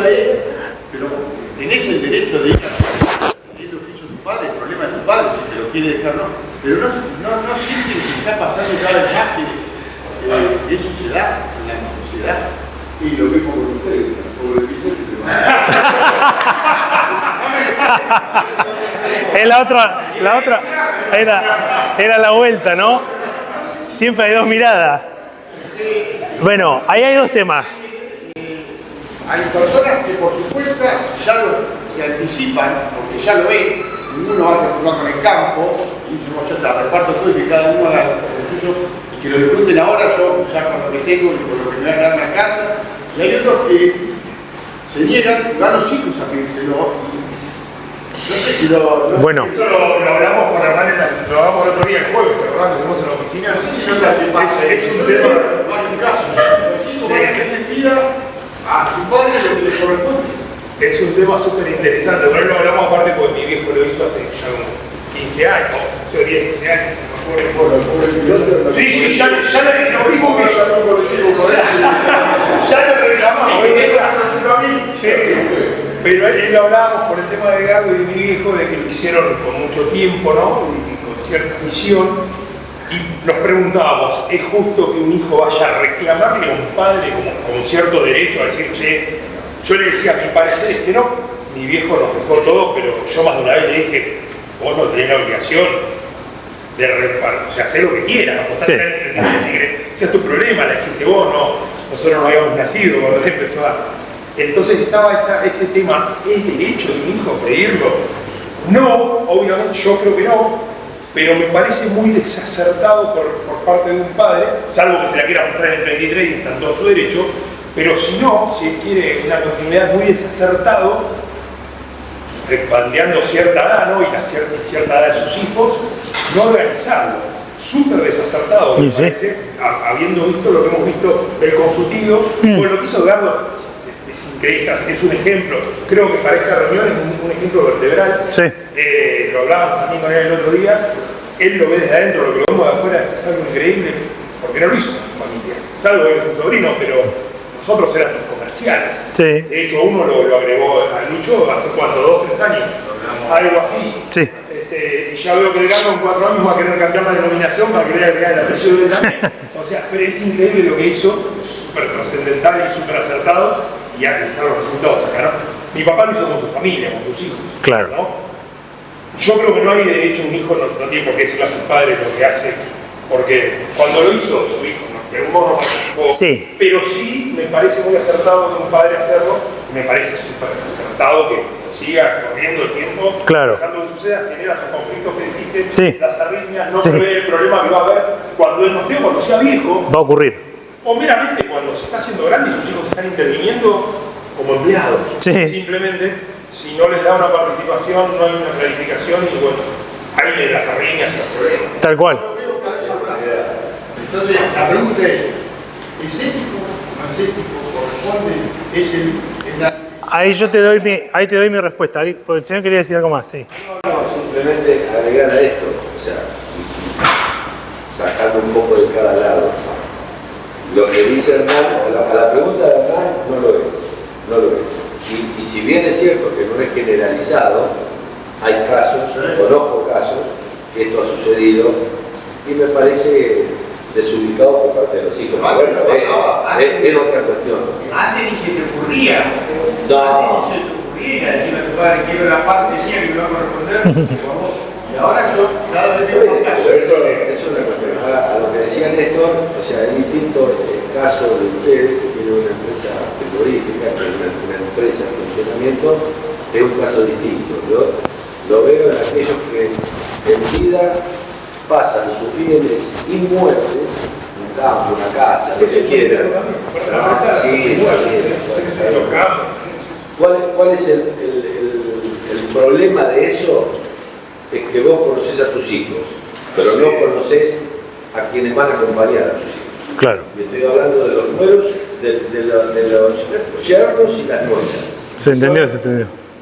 [SPEAKER 7] pero tenés el derecho de ir a lo que hizo tu padre, el problema de tu padre, si te lo quiere dejar, no. Pero no sienten que está pasando cada vez más que eso se da en la sociedad. Y lo mismo con ustedes, por el Vicente.
[SPEAKER 3] La otra era la vuelta, ¿no? Siempre hay dos miradas. Bueno, ahí hay dos temas.
[SPEAKER 7] Hay personas que por supuesto ya se anticipan, porque ya lo ven, uno va a jugar con el campo, y dice, yo te reparto todo y que cada uno haga lo suyo, y que lo disfruten ahora, yo ya con lo que tengo y con lo que me voy a quedar en la casa. Y hay otros que se niegan, van los hijos a pedírselo. No sé si
[SPEAKER 3] bueno.
[SPEAKER 10] Eso lo hablamos con Hernán, lo hablamos el otro día, el jueves, ¿verdad? Lo vimos en la oficina.
[SPEAKER 7] No sé si no te pasa.
[SPEAKER 10] Es un tema.
[SPEAKER 7] Hay un caso. El tipo que le pida a su padre lo que le corresponde.
[SPEAKER 10] Es un tema súper interesante. Bueno, lo hablamos aparte porque mi viejo lo hizo hace ya como 15 años, o 10, 15 años. Sí, ya lo vimos que ya lo reclamamos. Sí. Pero él lo hablábamos por el tema de Gago y de mi viejo, de que lo hicieron con mucho tiempo, ¿no? Y con cierta visión. Y nos preguntábamos, ¿es justo que un hijo vaya a reclamarle a un padre con cierto derecho a decir, che, yo le decía, mi parecer es que no, mi viejo nos dejó todo, pero yo más de una vez le dije, vos no tenés la obligación de repartir, o sea, hacer lo que quieras,
[SPEAKER 3] sí.
[SPEAKER 10] Si es tu problema, la hiciste vos, no, nosotros no habíamos nacido cuando empezó a... Entonces estaba ese tema, ¿es derecho de un hijo pedirlo? No, obviamente yo creo que no, pero me parece muy desacertado por parte de un padre, salvo que se la quiera mostrar en el 33 y está en todo su derecho, pero si no, si él quiere una continuidad, muy desacertado, bandeando cierta edad, ¿no? Y la cierta edad de sus hijos, no organizarlo. Súper desacertado, me parece, habiendo visto lo que hemos visto con su tío, o lo que hizo Edgardo, es increíble, es un ejemplo. Creo que para esta reunión es un ejemplo vertebral.
[SPEAKER 3] Sí.
[SPEAKER 10] Lo hablábamos también con él el otro día. Él lo ve desde adentro, lo que lo vemos de afuera es algo increíble, porque no lo hizo con su familia. Salvo que es un sobrino, pero nosotros eran sus comerciales.
[SPEAKER 3] Sí.
[SPEAKER 10] De hecho, uno lo agregó a Lucho hace ¿cuánto? 2 o 3 años. Algo así.
[SPEAKER 3] Sí.
[SPEAKER 10] Y ya veo que el Edgardo en 4 años va a querer cambiar la denominación para querer agregar el apellido de él también. O sea, pero es increíble lo que hizo, súper trascendental y súper acertado, y ya están los resultados acá, ¿no? Mi papá lo hizo con su familia, con sus hijos.
[SPEAKER 3] Claro.
[SPEAKER 10] ¿No? Yo creo que no hay derecho, un hijo no tiene por qué decirle a sus padres lo que hace, porque cuando lo hizo su hijo, de algún modo no participó,
[SPEAKER 3] sí.
[SPEAKER 10] Pero sí me parece muy acertado de un padre hacerlo, me parece súper acertado que siga corriendo el tiempo,
[SPEAKER 3] claro.
[SPEAKER 10] Dejando que suceda, genera esos conflictos que dijiste,
[SPEAKER 3] sí.
[SPEAKER 10] Las arritmias, no se ve el problema que va a haber cuando él no esté, cuando sea viejo.
[SPEAKER 3] Va a ocurrir.
[SPEAKER 10] O meramente cuando se está haciendo grande y sus hijos están interviniendo como empleados.
[SPEAKER 3] Sí.
[SPEAKER 10] Simplemente, si no les da una participación, no hay una clarificación y bueno, hay las arritmias y los problemas.
[SPEAKER 3] Tal cual.
[SPEAKER 7] Entonces, la pregunta es, ¿el cético o ascético corresponde? ¿Es
[SPEAKER 3] Ahí te doy mi respuesta, porque el señor quería decir algo más, sí.
[SPEAKER 8] No, simplemente agregar a esto, o sea, sacando un poco de cada lado. Lo que dice Hernán, a la pregunta de Hernán, no lo es. Y si bien es cierto que no es generalizado, hay casos, conozco casos, que esto ha sucedido, y me parece desubicado por parte de los hijos. Bueno, es otra cuestión.
[SPEAKER 9] Antes ni se te ocurría.
[SPEAKER 8] No.
[SPEAKER 9] Antes ni se te ocurría decirle a tu padre, quiero la parte mía que me va a corresponder. Y ahora yo cada vez tengo más casos.
[SPEAKER 8] Eso es una cuestión. A lo que decía Néstor, o sea, es distinto el caso de ustedes, que tiene una empresa frigorífica, que es una empresa en funcionamiento, es un caso distinto. Yo lo veo en aquellos que en vida pasan sus bienes y muertes, un campo, una casa, lo que quieran. ¿Cuál es el problema de eso? Es que vos conocés a tus hijos, pero no conocés a quienes van a acompañar a tus hijos.
[SPEAKER 3] Claro.
[SPEAKER 8] Y estoy hablando de los nueros, de los yernos y las nueras.
[SPEAKER 3] Se entendió.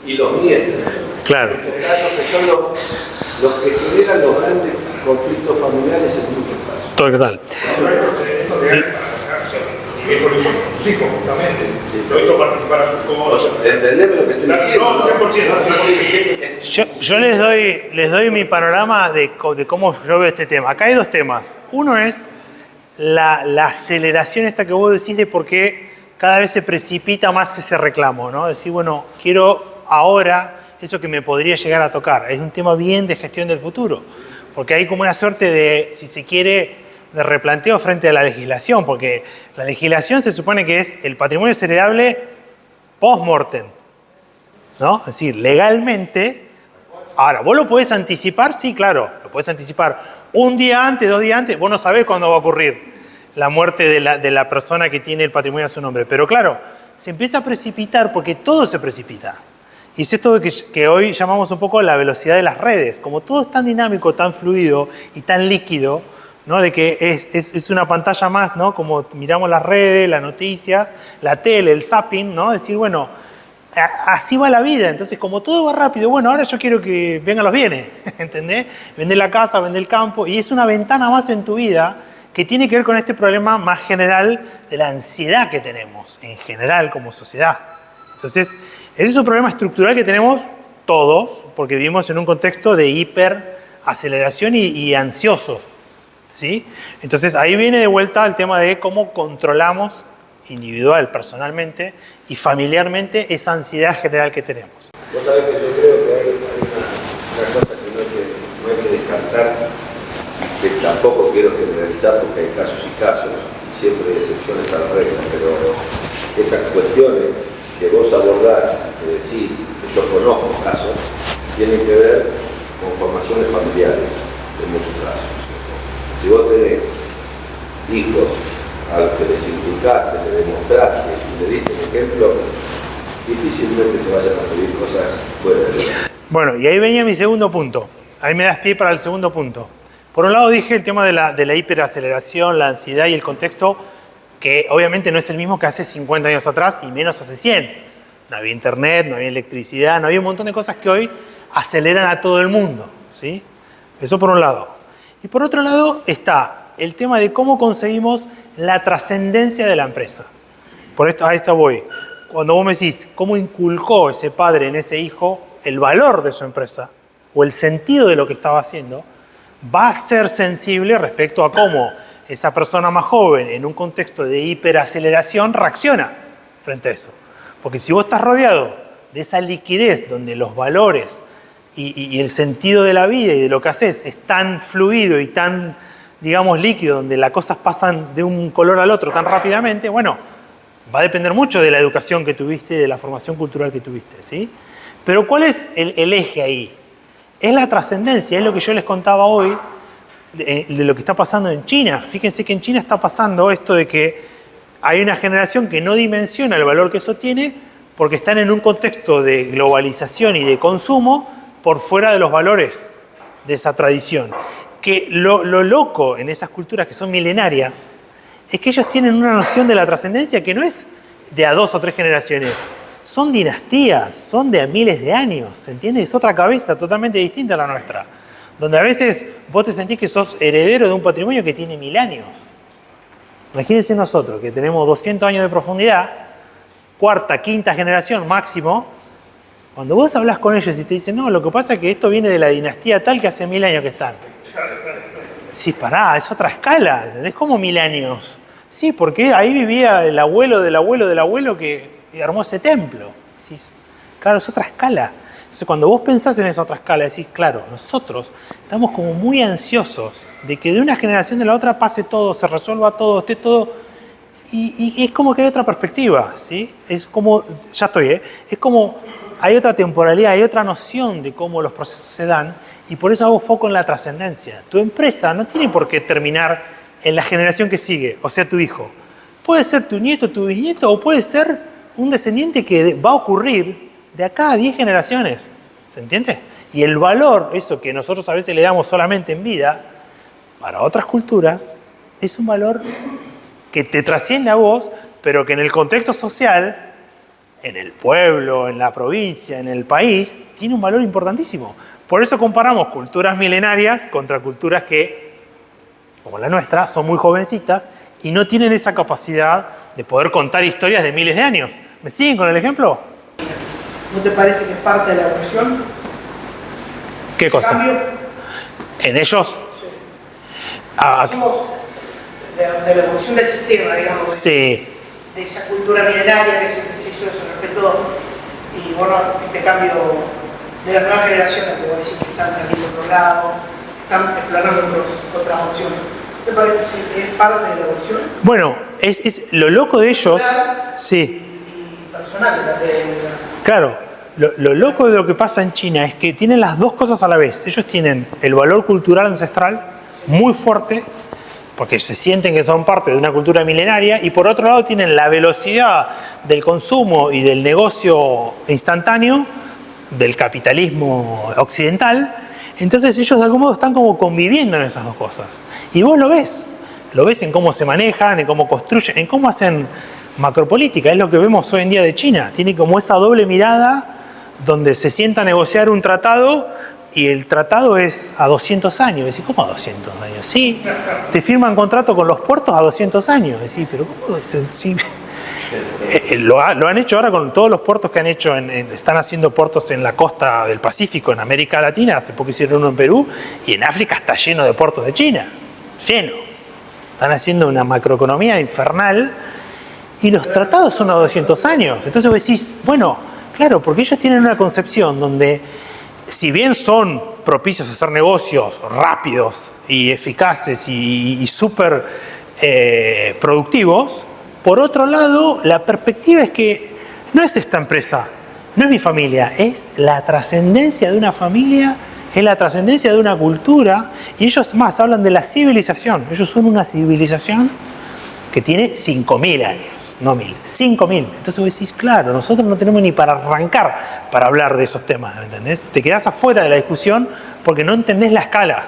[SPEAKER 8] Y los nietos.
[SPEAKER 3] Claro.
[SPEAKER 8] En este caso, que son los que generan los grandes conflictos familiares en muchos casos.
[SPEAKER 3] Total.
[SPEAKER 10] Y él lo hizo con sus hijos, justamente. Lo hizo participar a sus cosas.
[SPEAKER 8] ¿Entendés lo que estoy diciendo?
[SPEAKER 10] No, 100%.
[SPEAKER 3] Yo les doy mi panorama de cómo yo veo este tema. Acá hay 2 temas. Uno es la aceleración esta que vos decís de por qué cada vez se precipita más ese reclamo, ¿no? Decir, bueno, quiero ahora eso que me podría llegar a tocar. Es un tema bien de gestión del futuro. Porque hay como una suerte de, si se quiere, de replanteo frente a la legislación, porque la legislación se supone que es el patrimonio heredable post-mortem, ¿no? Es decir, legalmente, ahora, ¿vos lo podés anticipar? Sí, claro, lo podés anticipar. Un día antes, 2 días antes, vos no sabés cuándo va a ocurrir la muerte de la persona que tiene el patrimonio a su nombre. Pero claro, se empieza a precipitar porque todo se precipita. Y es esto que hoy llamamos un poco la velocidad de las redes. Como todo es tan dinámico, tan fluido y tan líquido, ¿no? De que es una pantalla más, ¿no? Como miramos las redes, las noticias, la tele, el zapping, ¿no? Decir, bueno, así va la vida. Entonces, como todo va rápido, bueno, ahora yo quiero que vengan los bienes, ¿entendés? Vender la casa, vender el campo. Y es una ventana más en tu vida que tiene que ver con este problema más general de la ansiedad que tenemos, en general, como sociedad. Entonces, ese es un problema estructural que tenemos todos, porque vivimos en un contexto de hiperaceleración y ansiosos, ¿sí? Entonces, ahí viene de vuelta el tema de cómo controlamos individual, personalmente y familiarmente esa ansiedad general que tenemos.
[SPEAKER 8] Vos sabés que yo creo que hay una cosa que no hay que descartar, que tampoco quiero generalizar porque hay casos y casos, y siempre hay excepciones a la regla, pero esas cuestiones
[SPEAKER 11] que vos abordás, que decís, que yo conozco casos, tienen que ver con formaciones familiares en muchos casos. Si vos tenés hijos a los que les inculcaste, le demostraste y le diste un ejemplo, difícilmente te vayan a pedir cosas fuera de eso.
[SPEAKER 3] Bueno, y ahí venía mi segundo punto. Ahí me das pie para el segundo punto. Por un lado dije el tema de la hiperaceleración, la ansiedad y el contexto, que obviamente no es el mismo que hace 50 años atrás y menos hace 100. No había internet, no había electricidad, no había un montón de cosas que hoy aceleran a todo el mundo, ¿sí? Eso por un lado. Y por otro lado está el tema de cómo conseguimos la trascendencia de la empresa. Por esto, a esto voy. Cuando vos me decís cómo inculcó ese padre en ese hijo el valor de su empresa o el sentido de lo que estaba haciendo, va a ser sensible respecto a cómo esa persona más joven en un contexto de hiperaceleración reacciona frente a eso. Porque si vos estás rodeado de esa liquidez donde los valores y el sentido de la vida y de lo que haces es tan fluido y tan, digamos, líquido, donde las cosas pasan de un color al otro tan rápidamente, bueno, va a depender mucho de la educación que tuviste y de la formación cultural que tuviste, ¿sí? Pero ¿cuál es el eje ahí? Es la trascendencia, es lo que yo les contaba hoy de lo que está pasando en China. Fíjense que en China está pasando esto de que hay una generación que no dimensiona el valor que eso tiene porque están en un contexto de globalización y de consumo por fuera de los valores de esa tradición. Que lo loco en esas culturas que son milenarias es que ellos tienen una noción de la trascendencia que no es de a 2 o 3 generaciones, son dinastías, son de a miles de años, ¿se entiende? Es otra cabeza totalmente distinta a la nuestra, donde a veces vos te sentís que sos heredero de un patrimonio que tiene 1000 años. Imagínense nosotros, que tenemos 200 años de profundidad, cuarta, quinta generación máximo, cuando vos hablas con ellos y te dicen, no, lo que pasa es que esto viene de la dinastía tal que hace 1000 años que están. Sí, pará, es otra escala, ¿entendés? Como 1000 años. Sí, porque ahí vivía el abuelo del abuelo del abuelo que armó ese templo. Decís, claro, es otra escala. Entonces, cuando vos pensás en esa otra escala, decís, claro, nosotros estamos como muy ansiosos de que de una generación a la otra pase todo, se resuelva todo, esté todo. Y es como que hay otra perspectiva, ¿sí? Es como, ya estoy, es como hay otra temporalidad, hay otra noción de cómo los procesos se dan. Y por eso hago foco en la trascendencia. Tu empresa no tiene por qué terminar en la generación que sigue, o sea, tu hijo. Puede ser tu nieto, tu bisnieto, o puede ser un descendiente que va a ocurrir de acá a 10 generaciones. ¿Se entiende? Y el valor, eso que nosotros a veces le damos solamente en vida, para otras culturas, es un valor que te trasciende a vos, pero que en el contexto social, en el pueblo, en la provincia, en el país, tiene un valor importantísimo. Por eso comparamos culturas milenarias contra culturas que, como la nuestra, son muy jovencitas y no tienen esa capacidad de poder contar historias de miles de años. ¿Me siguen con el ejemplo?
[SPEAKER 12] ¿No te parece que es parte de la evolución?
[SPEAKER 3] ¿Qué cosa?
[SPEAKER 12] ¿Cambio?
[SPEAKER 3] ¿En ellos?
[SPEAKER 12] Sí. Somos de la evolución del sistema, digamos.
[SPEAKER 3] Sí.
[SPEAKER 12] De esa cultura milenaria que siempre se hizo eso respecto. Y bueno, este cambio de las nuevas generaciones, que vos decís que están saliendo por otro lado, están explorando otras opciones. ¿Te parece que es parte de la evolución?
[SPEAKER 3] Bueno, es lo loco de ellos. Sí.
[SPEAKER 12] Y personal.
[SPEAKER 3] Claro, lo loco de lo que pasa en China es que tienen las dos cosas a la vez. Ellos tienen el valor cultural ancestral muy fuerte, porque se sienten que son parte de una cultura milenaria, y por otro lado tienen la velocidad del consumo y del negocio instantáneo del capitalismo occidental. Entonces ellos de algún modo están como conviviendo en esas dos cosas. Y vos lo ves en cómo se manejan, en cómo construyen, en cómo hacen macropolítica. Es lo que vemos hoy en día de China. Tiene como esa doble mirada donde se sienta a negociar un tratado y el tratado es a 200 años. Decís, ¿cómo a 200 años? Sí, te firman contrato con los puertos a 200 años. Decís, pero ¿cómo? Sí. Lo han hecho ahora con todos los puertos que han hecho, están haciendo puertos en la costa del Pacífico, en América Latina, hace poco hicieron uno en Perú, y en África está lleno de puertos de China, lleno. Están haciendo una macroeconomía infernal y los tratados son a 200 años. Entonces vos decís, bueno, claro, porque ellos tienen una concepción donde, si bien son propicios a hacer negocios rápidos y eficaces y súper productivos, por otro lado, la perspectiva es que no es esta empresa, no es mi familia, es la trascendencia de una familia, es la trascendencia de una cultura, y ellos más hablan de la civilización. Ellos son una civilización que tiene 5.000 años, no 1.000, 5.000. Entonces vos decís, claro, nosotros no tenemos ni para arrancar para hablar de esos temas, ¿me entendés? Te quedás afuera de la discusión porque no entendés la escala.